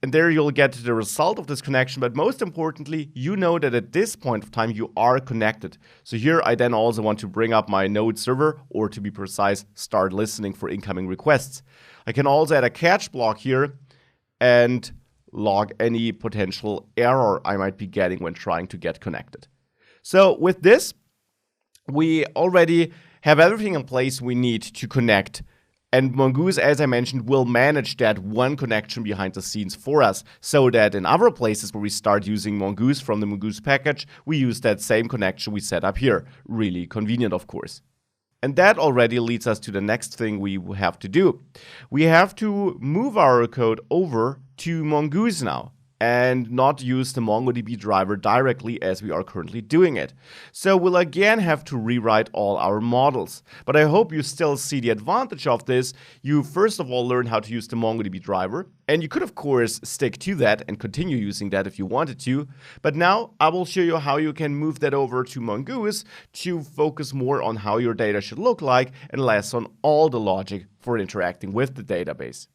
Speaker 1: And there you'll get the result of this connection. But most importantly, you know that at this point of time, you are connected. So here I then also want to bring up my Node server, or to be precise, start listening for incoming requests. I can also add a catch block here and log any potential error I might be getting when trying to get connected. So with this, we already have everything in place we need to connect. And Mongoose, as I mentioned, will manage that one connection behind the scenes for us, so that in other places where we start using Mongoose from the Mongoose package, we use that same connection we set up here. Really convenient, of course. And that already leads us to the next thing we have to do. We have to move our code over to Mongoose now, and not use the MongoDB driver directly as we are currently doing it. So we'll again have to rewrite all our models. But I hope you still see the advantage of this. You first of all learn how to use the MongoDB driver, and you could of course stick to that and continue using that if you wanted to. But now I will show you how you can move that over to Mongoose to focus more on how your data should look like and less on all the logic for interacting with the database.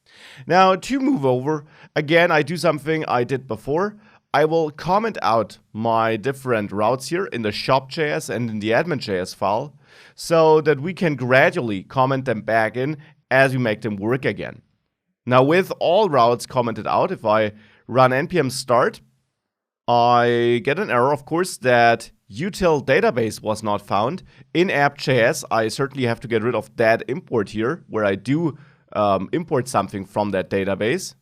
Speaker 1: Now, to move over, again, I do something I did before. I will comment out my different routes here in the shop.js and in the admin.js file, so that we can gradually comment them back in as we make them work again. Now, with all routes commented out, if I run npm start, I get an error, of course, that util database was not found. In app.js, I certainly have to get rid of that import here, where I do import something from that database.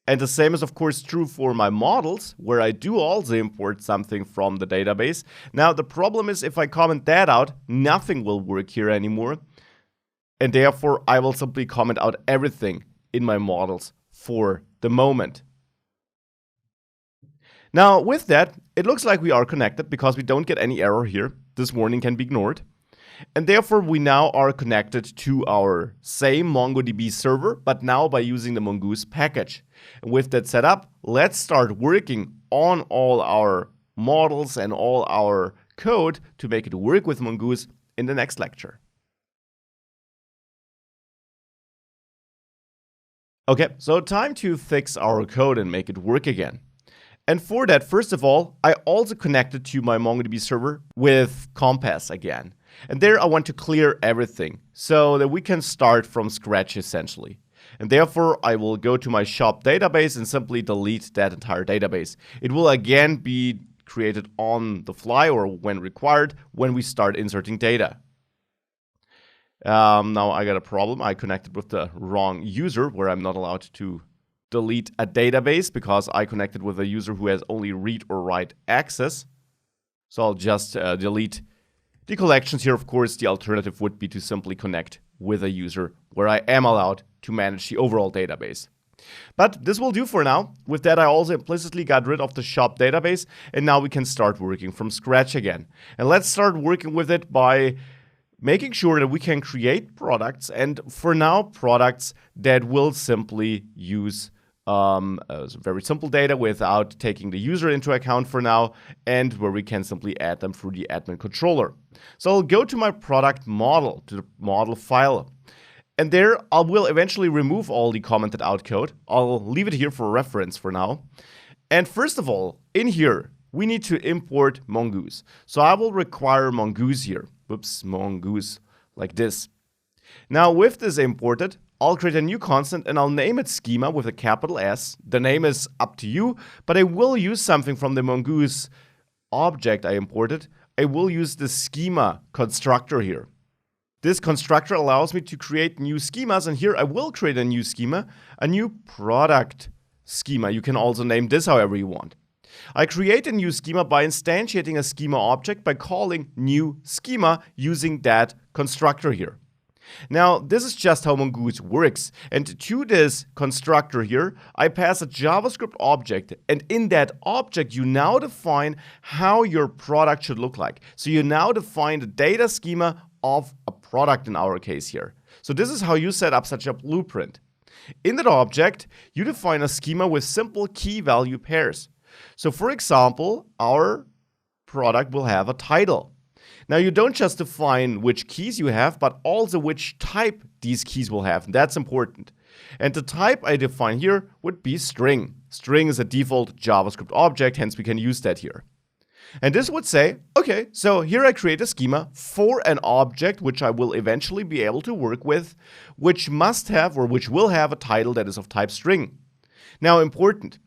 Speaker 1: And the same is, of course, true for my models, where I do also import something from the database. Now, the problem is if I comment that out, nothing will work here anymore. And therefore, I will simply comment out everything in my models for the moment. Now, with that, it looks like we are connected because we don't get any error here. This warning can be ignored. And therefore, we now are connected to our same MongoDB server, but now by using the Mongoose package. And with that set up, let's start working on all our models and all our code to make it work with Mongoose in the next lecture. Okay, so time to fix our code and make it work again. And for that, first of all, I also connected to my MongoDB server with Compass again. And there I want to clear everything so that we can start from scratch essentially. And therefore, I will go to my shop database and simply delete that entire database. It will again be created on the fly or when required when we start inserting data. Now I got a problem. I connected with the wrong user where I'm not allowed to delete a database because I connected with a user who has only read or write access. So I'll just delete the collections here. Of course, the alternative would be to simply connect with a user where I am allowed to manage the overall database. But this will do for now. With that, I also implicitly got rid of the shop database, and now we can start working from scratch again. And let's start working with it by making sure that we can create products, and for now, products that will simply use very simple data without taking the user into account for now, and where we can simply add them through the admin controller. So I'll go to my product model, to the model file. And there I will eventually remove all the commented out code. I'll leave it here for reference for now. And first of all, in here, we need to import Mongoose. So I will require Mongoose here. Whoops, Mongoose, like this. Now with this imported, I'll create a new constant and I'll name it schema with a capital S. The name is up to you, but I will use something from the Mongoose object I imported. I will use the schema constructor here. This constructor allows me to create new schemas, and here I will create a new schema, a new product schema. You can also name this however you want. I create a new schema by instantiating a schema object by calling new schema using that constructor here. Now, this is just how Mongoose works, and to this constructor here, I pass a JavaScript object, and in that object, you now define how your product should look like. So you now define the data schema of a product in our case here. So this is how you set up such a blueprint. In that object, you define a schema with simple key value pairs. So for example, our product will have a title. Now you don't just define which keys you have, but also which type these keys will have. And that's important. And the type I define here would be string. String is a default JavaScript object, hence we can use that here. And this would say, okay, so here I create a schema for an object which I will eventually be able to work with, which must have or which will have a title that is of type string. Now important,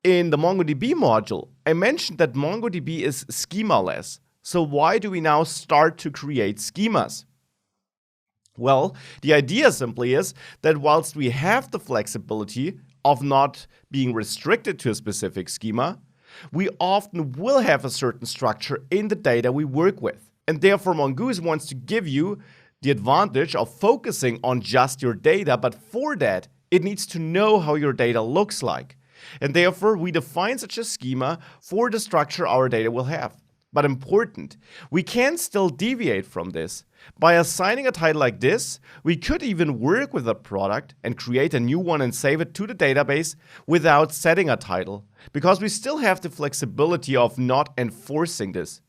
Speaker 1: in the MongoDB module, I mentioned that MongoDB is schemaless. So why do we now start to create schemas? Well, the idea simply is that whilst we have the flexibility of not being restricted to a specific schema, we often will have a certain structure in the data we work with. And therefore, Mongoose wants to give you the advantage of focusing on just your data, but for that, it needs to know how your data looks like. And therefore, we define such a schema for the structure our data will have. But important, we can still deviate from this. By assigning a title like this, we could even work with a product and create a new one and save it to the database without setting a title, because we still have the flexibility of not enforcing this.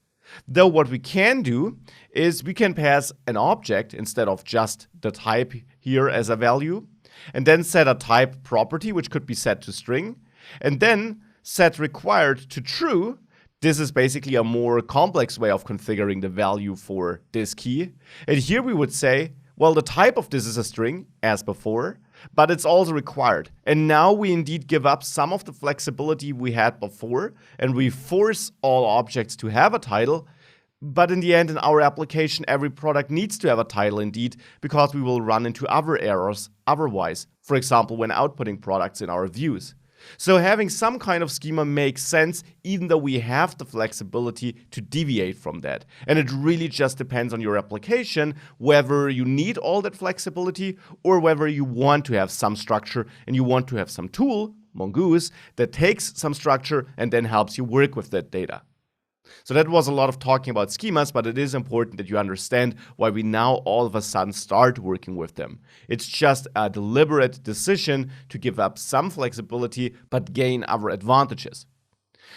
Speaker 1: Though what we can do is we can pass an object instead of just the type here as a value, and then set a type property which could be set to string, and then set required to true. This is basically a more complex way of configuring the value for this key. And here we would say, well, the type of this is a string, as before, but it's also required. And now we indeed give up some of the flexibility we had before, and we force all objects to have a title. But in the end, in our application, every product needs to have a title indeed, because we will run into other errors otherwise. For example, when outputting products in our views. So having some kind of schema makes sense, even though we have the flexibility to deviate from that. And it really just depends on your application, whether you need all that flexibility or whether you want to have some structure and you want to have some tool, Mongoose, that takes some structure and then helps you work with that data. So that was a lot of talking about schemas, but it is important that you understand why we now all of a sudden start working with them. It's just a deliberate decision to give up some flexibility but gain other advantages.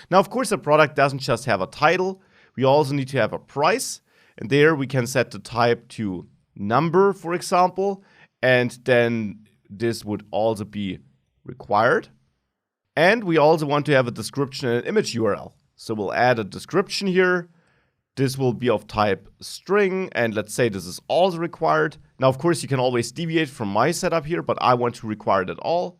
Speaker 1: Now, of course, a product doesn't just have a title. We also need to have a price. And there we can set the type to number, for example. And then this would also be required. And we also want to have a description and an image URL. So we'll add a description here. This will be of type string, and let's say this is also required. Now, of course, you can always deviate from my setup here, but I want to require it all.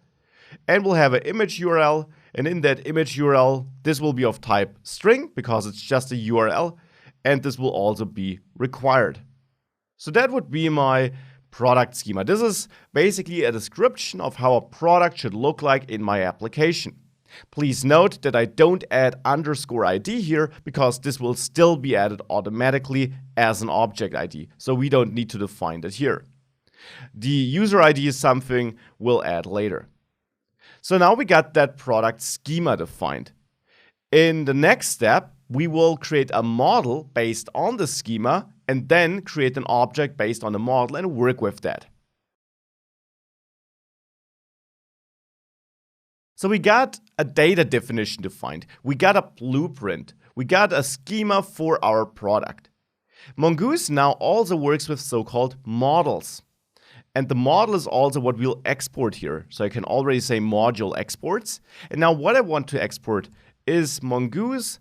Speaker 1: And we'll have an image URL, and in that image URL, this will be of type string because it's just a URL, and this will also be required. So that would be my product schema. This is basically a description of how a product should look like in my application. Please note that I don't add _ID here because this will still be added automatically as an object ID. So we don't need to define that here. The user ID is something we'll add later. So now we got that product schema defined. In the next step, we will create a model based on the schema and then create an object based on the model and work with that. So we got a data definition defined, we got a blueprint, we got a schema for our product. Mongoose now also works with so-called models. And the model is also what we'll export here. So I can already say module exports. And now what I want to export is Mongoose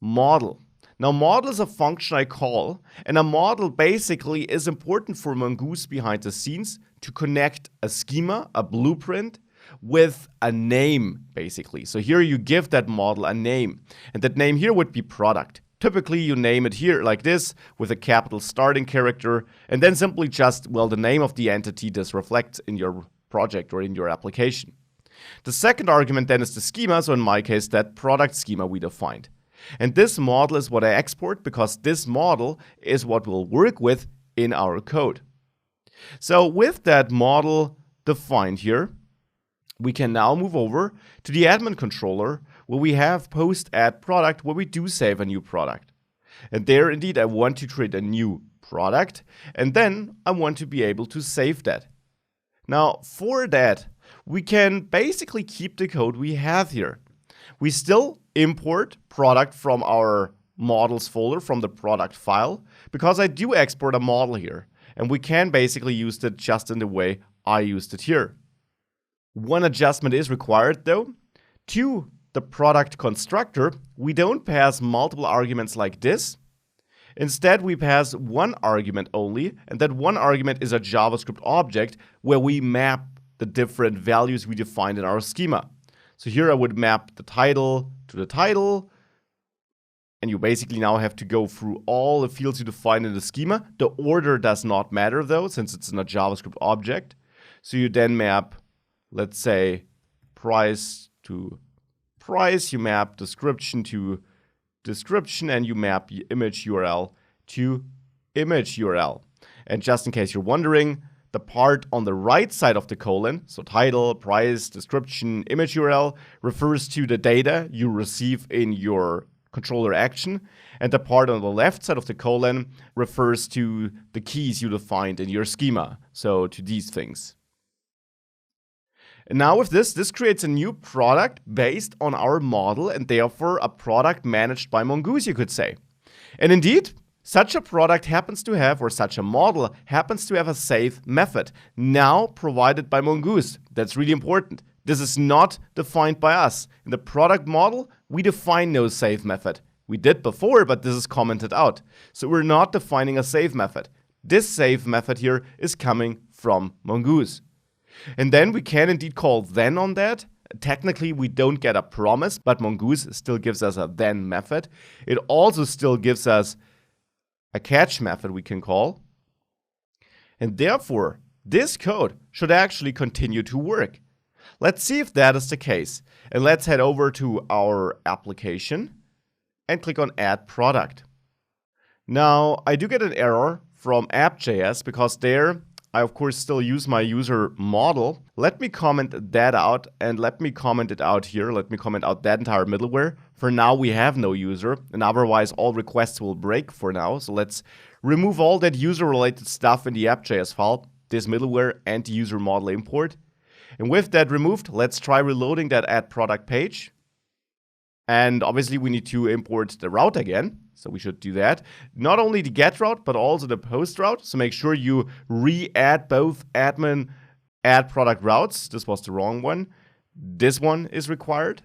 Speaker 1: model. Now model is a function I call, and a model basically is important for Mongoose behind the scenes to connect a schema, a blueprint, with a name, basically. So here you give that model a name, and that name here would be product. Typically you name it here like this with a capital starting character, and then simply just, well, the name of the entity this reflects in your project or in your application. The second argument then is the schema, so in my case that product schema we defined. And this model is what I export because this model is what we'll work with in our code. So with that model defined here, we can now move over to the admin controller where we have post add product where we do save a new product. And there indeed I want to create a new product and then I want to be able to save that. Now for that we can basically keep the code we have here. We still import product from our models folder from the product file because I do export a model here and we can basically use it just in the way I used it here. One adjustment is required though. To the product constructor, we don't pass multiple arguments like this. Instead, we pass one argument only, and that one argument is a JavaScript object where we map the different values we defined in our schema. So here I would map the title to the title, and you basically now have to go through all the fields you defined in the schema. The order does not matter though, since it's in a JavaScript object. So you then map, let's say, price to price, you map description to description, and you map the image URL to image URL. And just in case you're wondering, the part on the right side of the colon, so title, price, description, image URL, refers to the data you receive in your controller action, and the part on the left side of the colon refers to the keys you defined in your schema, so to these things. And now with this creates a new product based on our model and therefore a product managed by Mongoose, you could say. And indeed, such a product happens to have, or such a model happens to have a save method, now provided by Mongoose. That's really important. This is not defined by us. In the product model, we define no save method. We did before, but this is commented out. So we're not defining a save method. This save method here is coming from Mongoose. And then we can indeed call then on that. Technically, we don't get a promise, but Mongoose still gives us a then method. It also still gives us a catch method we can call. And therefore, this code should actually continue to work. Let's see if that is the case. And let's head over to our application and click on Add Product. Now, I do get an error from app.js because there I of course still use my user model. Let me comment that out and let me comment it out here. Let me comment out that entire middleware. For now, we have no user, and otherwise all requests will break for now. So let's remove all that user-related stuff in the app.js file, this middleware and the user model import. And with that removed, let's try reloading that add product page. And obviously we need to import the route again. So we should do that. Not only the get route, but also the post route. So make sure you re-add both admin add product routes. This was the wrong one. This one is required.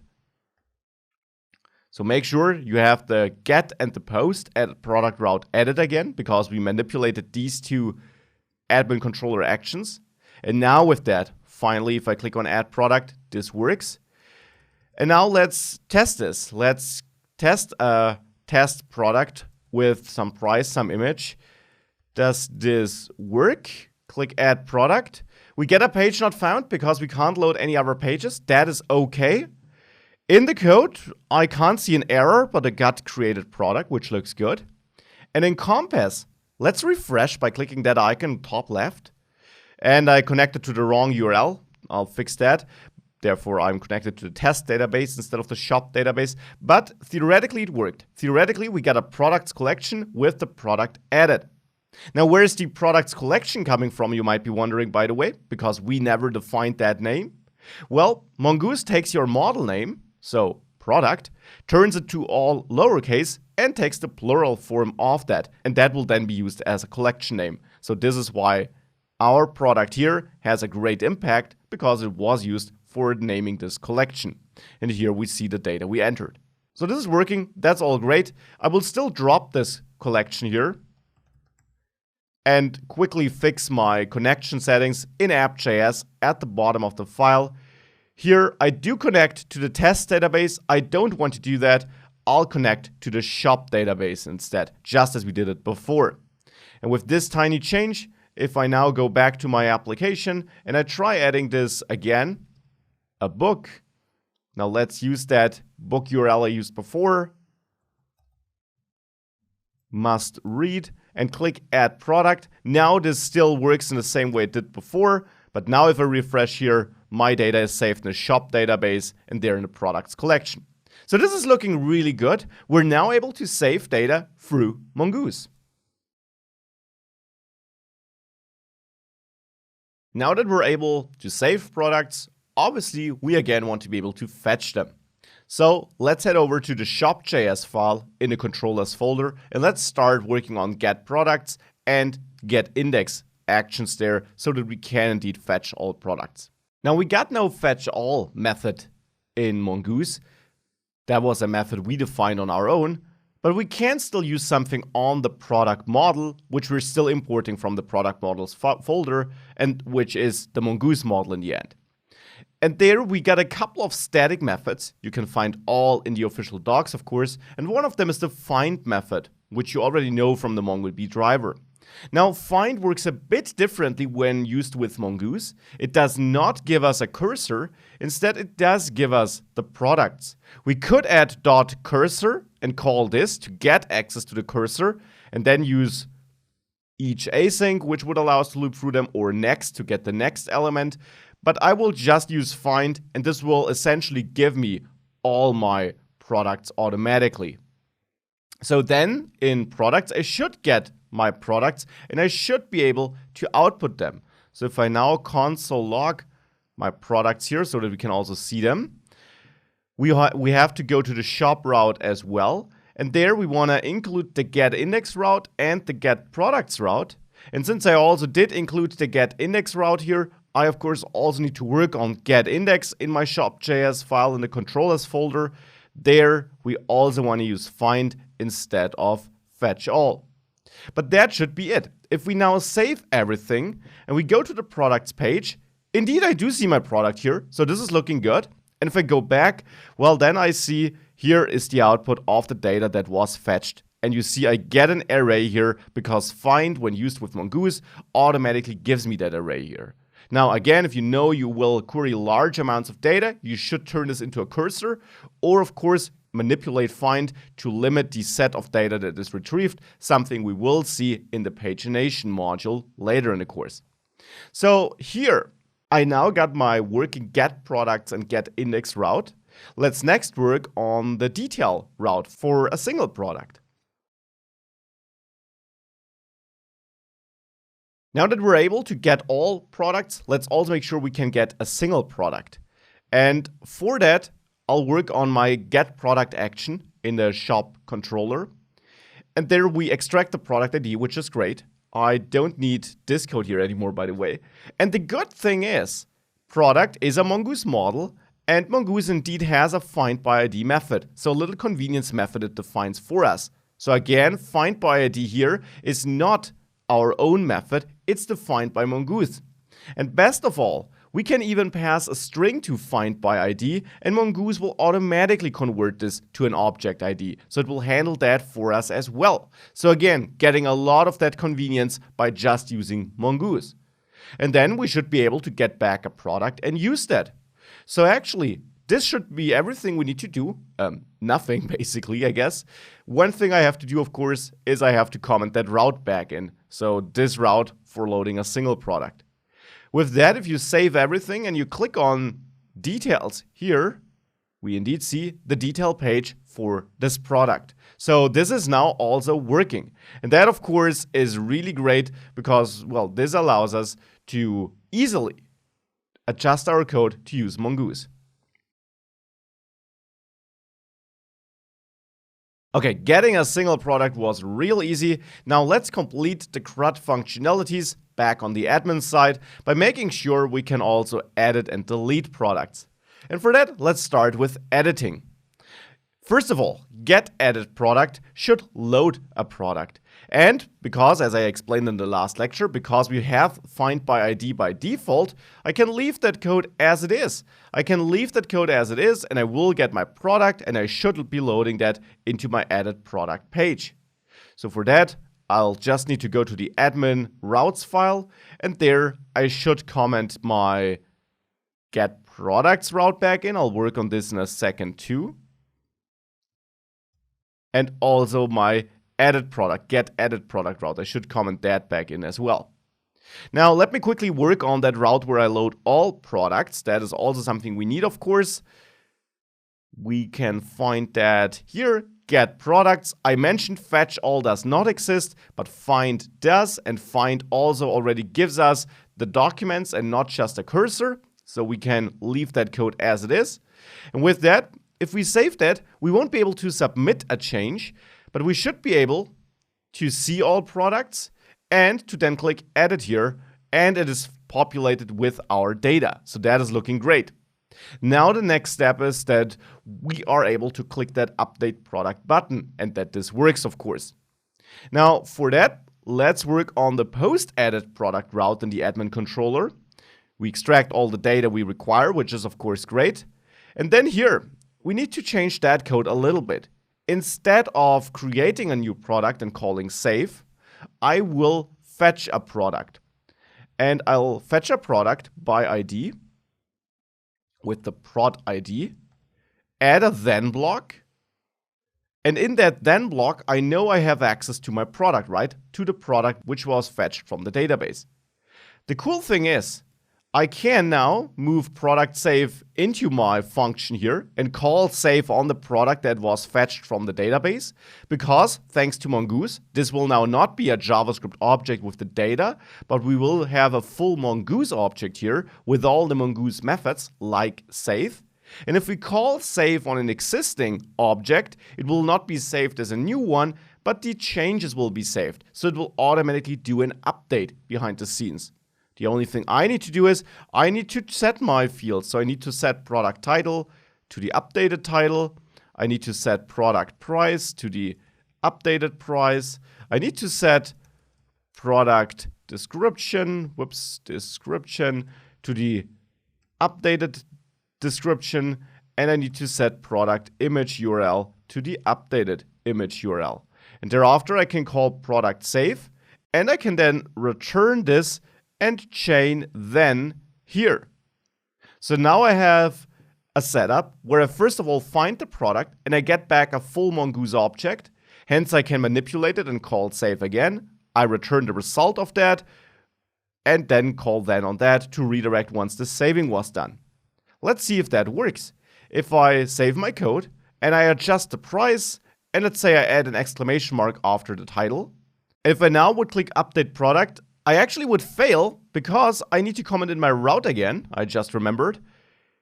Speaker 1: So make sure you have the get and the post add product route added again, because we manipulated these two admin controller actions. And now with that, finally, if I click on add product, this works. And now let's test this. Let's test a test product with some price, some image. Does this work? Click add product. We get a page not found because we can't load any other pages. That is okay. In the code, I can't see an error, but a got created product, which looks good. And in Compass, let's refresh by clicking that icon top left. And I connected to the wrong URL. I'll fix that. Therefore, I'm connected to the test database instead of the shop database. But theoretically, it worked. Theoretically, we got a products collection with the product added. Now, where is the products collection coming from, you might be wondering, by the way, because we never defined that name. Well, Mongoose takes your model name, so product, turns it to all lowercase, and takes the plural form of that. And that will then be used as a collection name. So this is why our product here has a great impact, because it was used for naming this collection. And here we see the data we entered. So this is working. That's all great. I will still drop this collection here and quickly fix my connection settings in app.js at the bottom of the file. Here, I do connect to the test database. I don't want to do that. I'll connect to the shop database instead, just as we did it before. And with this tiny change, if I now go back to my application and I try adding this again, a book. Now let's use that book URL I used before. Must read and click add product. Now this still works in the same way it did before, but now if I refresh here, my data is saved in the shop database and they're in the products collection. So this is looking really good. We're now able to save data through Mongoose. Now that we're able to save products, obviously, we again want to be able to fetch them. So let's head over to the shop.js file in the controllers folder and let's start working on get products and get index actions there so that we can indeed fetch all products. Now we got no fetch all method in Mongoose. That was a method we defined on our own, but we can still use something on the product model, which we're still importing from the product models folder and which is the Mongoose model in the end. And there we got a couple of static methods. You can find all in the official docs, of course. And one of them is the find method, which you already know from the MongoDB driver. Now, find works a bit differently when used with Mongoose. It does not give us a cursor. Instead, it does give us the products. We could add .cursor and call this to get access to the cursor and then use each async, which would allow us to loop through them, or next to get the next element. But I will just use find, and this will essentially give me all my products automatically. So then in products, I should get my products and I should be able to output them. So if I now console log my products here so that we can also see them, we have to go to the shop route as well. And there we want to include the get index route and the get products route. And since I also did include the get index route here, I of course also need to work on get index in my shop.js file in the controllers folder. There we also want to use find instead of fetch all. But that should be it. If we now save everything and we go to the products page, indeed I do see my product here. So this is looking good. And if I go back, well then I see here is the output of the data that was fetched. And you see I get an array here because find, when used with Mongoose, automatically gives me that array here. Now, again, if you know you will query large amounts of data, you should turn this into a cursor, or of course, manipulate find to limit the set of data that is retrieved, something we will see in the pagination module later in the course. So here, I now got my working get products and get index route. Let's next work on the detail route for a single product. Now that we're able to get all products, let's also make sure we can get a single product. And for that, I'll work on my get product action in the shop controller. And there we extract the product ID, which is great. I don't need this code here anymore, by the way. And the good thing is, product is a Mongoose model, and Mongoose indeed has a find by ID method. So a little convenience method it defines for us. So again, find by ID here is not our own method, it's defined by Mongoose. And best of all, we can even pass a string to find by ID, and Mongoose will automatically convert this to an object ID. So it will handle that for us as well. So again, getting a lot of that convenience by just using Mongoose. And then we should be able to get back a product and use that. So actually, this should be everything we need to do. Nothing, basically, I guess. One thing I have to do, of course, is I have to comment that route back in. So this route for loading a single product. With that, if you save everything and you click on details here, we indeed see the detail page for this product. So this is now also working. And that, of course, is really great because, well, this allows us to easily adjust our code to use Mongoose. Okay, getting a single product was real easy. Now let's complete the CRUD functionalities back on the admin side by making sure we can also edit and delete products. And for that, let's start with editing. First of all, get edit product should load a product. And because, as I explained in the last lecture, because we have find by ID by default, I can leave that code as it is. I can leave that code as it is and I will get my product and I should be loading that into my edit product page. So for that, I'll just need to go to the admin routes file and there I should comment my get products route back in. I'll work on this in a second too. And also my edit product, get edit product route. I should comment that back in as well. Now let me quickly work on that route where I load all products. That is also something we need, of course. We can find that here, get products. I mentioned fetch all does not exist, but find does, and find also already gives us the documents and not just a cursor. So we can leave that code as it is. And with that, if we save that, we won't be able to submit a change, but we should be able to see all products and to then click edit here, and it is populated with our data. So that is looking great. Now the next step is that we are able to click that update product button and that this works, of course. Now for that, let's work on the post edit product route in the admin controller. We extract all the data we require, which is of course great. And then here, we need to change that code a little bit. Instead of creating a new product and calling save, I will fetch a product. And I'll fetch a product by ID with the prod ID, add a then block. And in that then block, I know I have access to my product, right? To the product which was fetched from the database. The cool thing is, I can now move product save into my function here and call save on the product that was fetched from the database because thanks to Mongoose, this will now not be a JavaScript object with the data, but we will have a full Mongoose object here with all the Mongoose methods like save. And if we call save on an existing object, it will not be saved as a new one, but the changes will be saved. So it will automatically do an update behind the scenes. The only thing I need to do is I need to set my fields. So I need to set product title to the updated title. I need to set product price to the updated price. I need to set product description, description to the updated description. And I need to set product image URL to the updated image URL. And thereafter I can call product save and I can then return this and chain then here. So now I have a setup where I first of all find the product and I get back a full Mongoose object. Hence I can manipulate it and call save again. I return the result of that. and then call then on that to redirect once the saving was done. Let's see if that works. If I save my code and I adjust the price, and let's say I add an exclamation mark after the title, if I now would click update product, I actually would fail because I need to comment in my route again. I just remembered.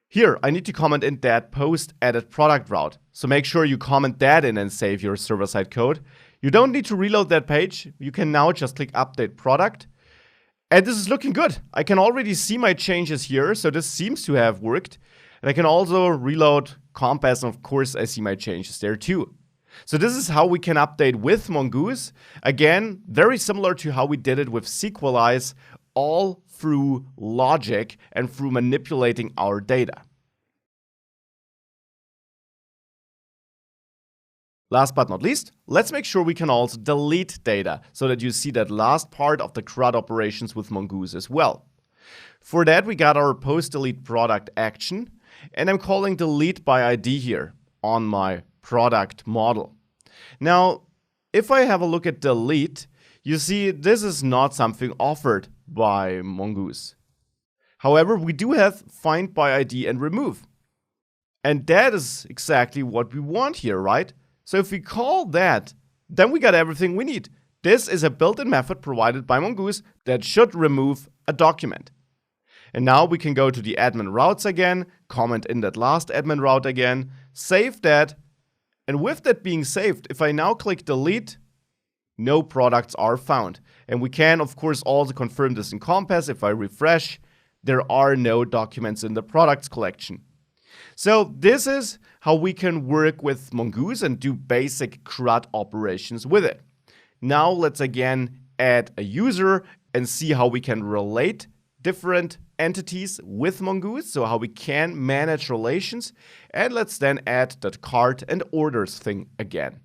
Speaker 1: Here, I need to comment in that post added product route. So make sure you comment that in and save your server-side code. You don't need to reload that page. You can now just click update product. And this is looking good. I can already see my changes here, so this seems to have worked. And I can also reload Compass, and of course I see my changes there too. So this is how we can update with Mongoose. Again, very similar to how we did it with Sequelize, all through logic and through manipulating our data. Last but not least, let's make sure we can also delete data so that you see that last part of the CRUD operations with Mongoose as well. For that, we got our post delete product action, and I'm calling delete by ID here on my product model. Now, if I have a look at delete, you see this is not something offered by Mongoose. However, we do have find by ID and remove. And that is exactly what we want here, right? So if we call that, then we got everything we need. This is a built-in method provided by Mongoose that should remove a document. And now we can go to the admin routes again, comment in that last admin route again, save that. And with that being saved, if I now click delete, no products are found. And we can, of course, also confirm this in Compass. If I refresh, there are no documents in the products collection. So this is how we can work with Mongoose and do basic CRUD operations with it. Now let's again add a user and see how we can relate different entities with Mongoose, so how we can manage relations. And let's then add that cart and orders thing again.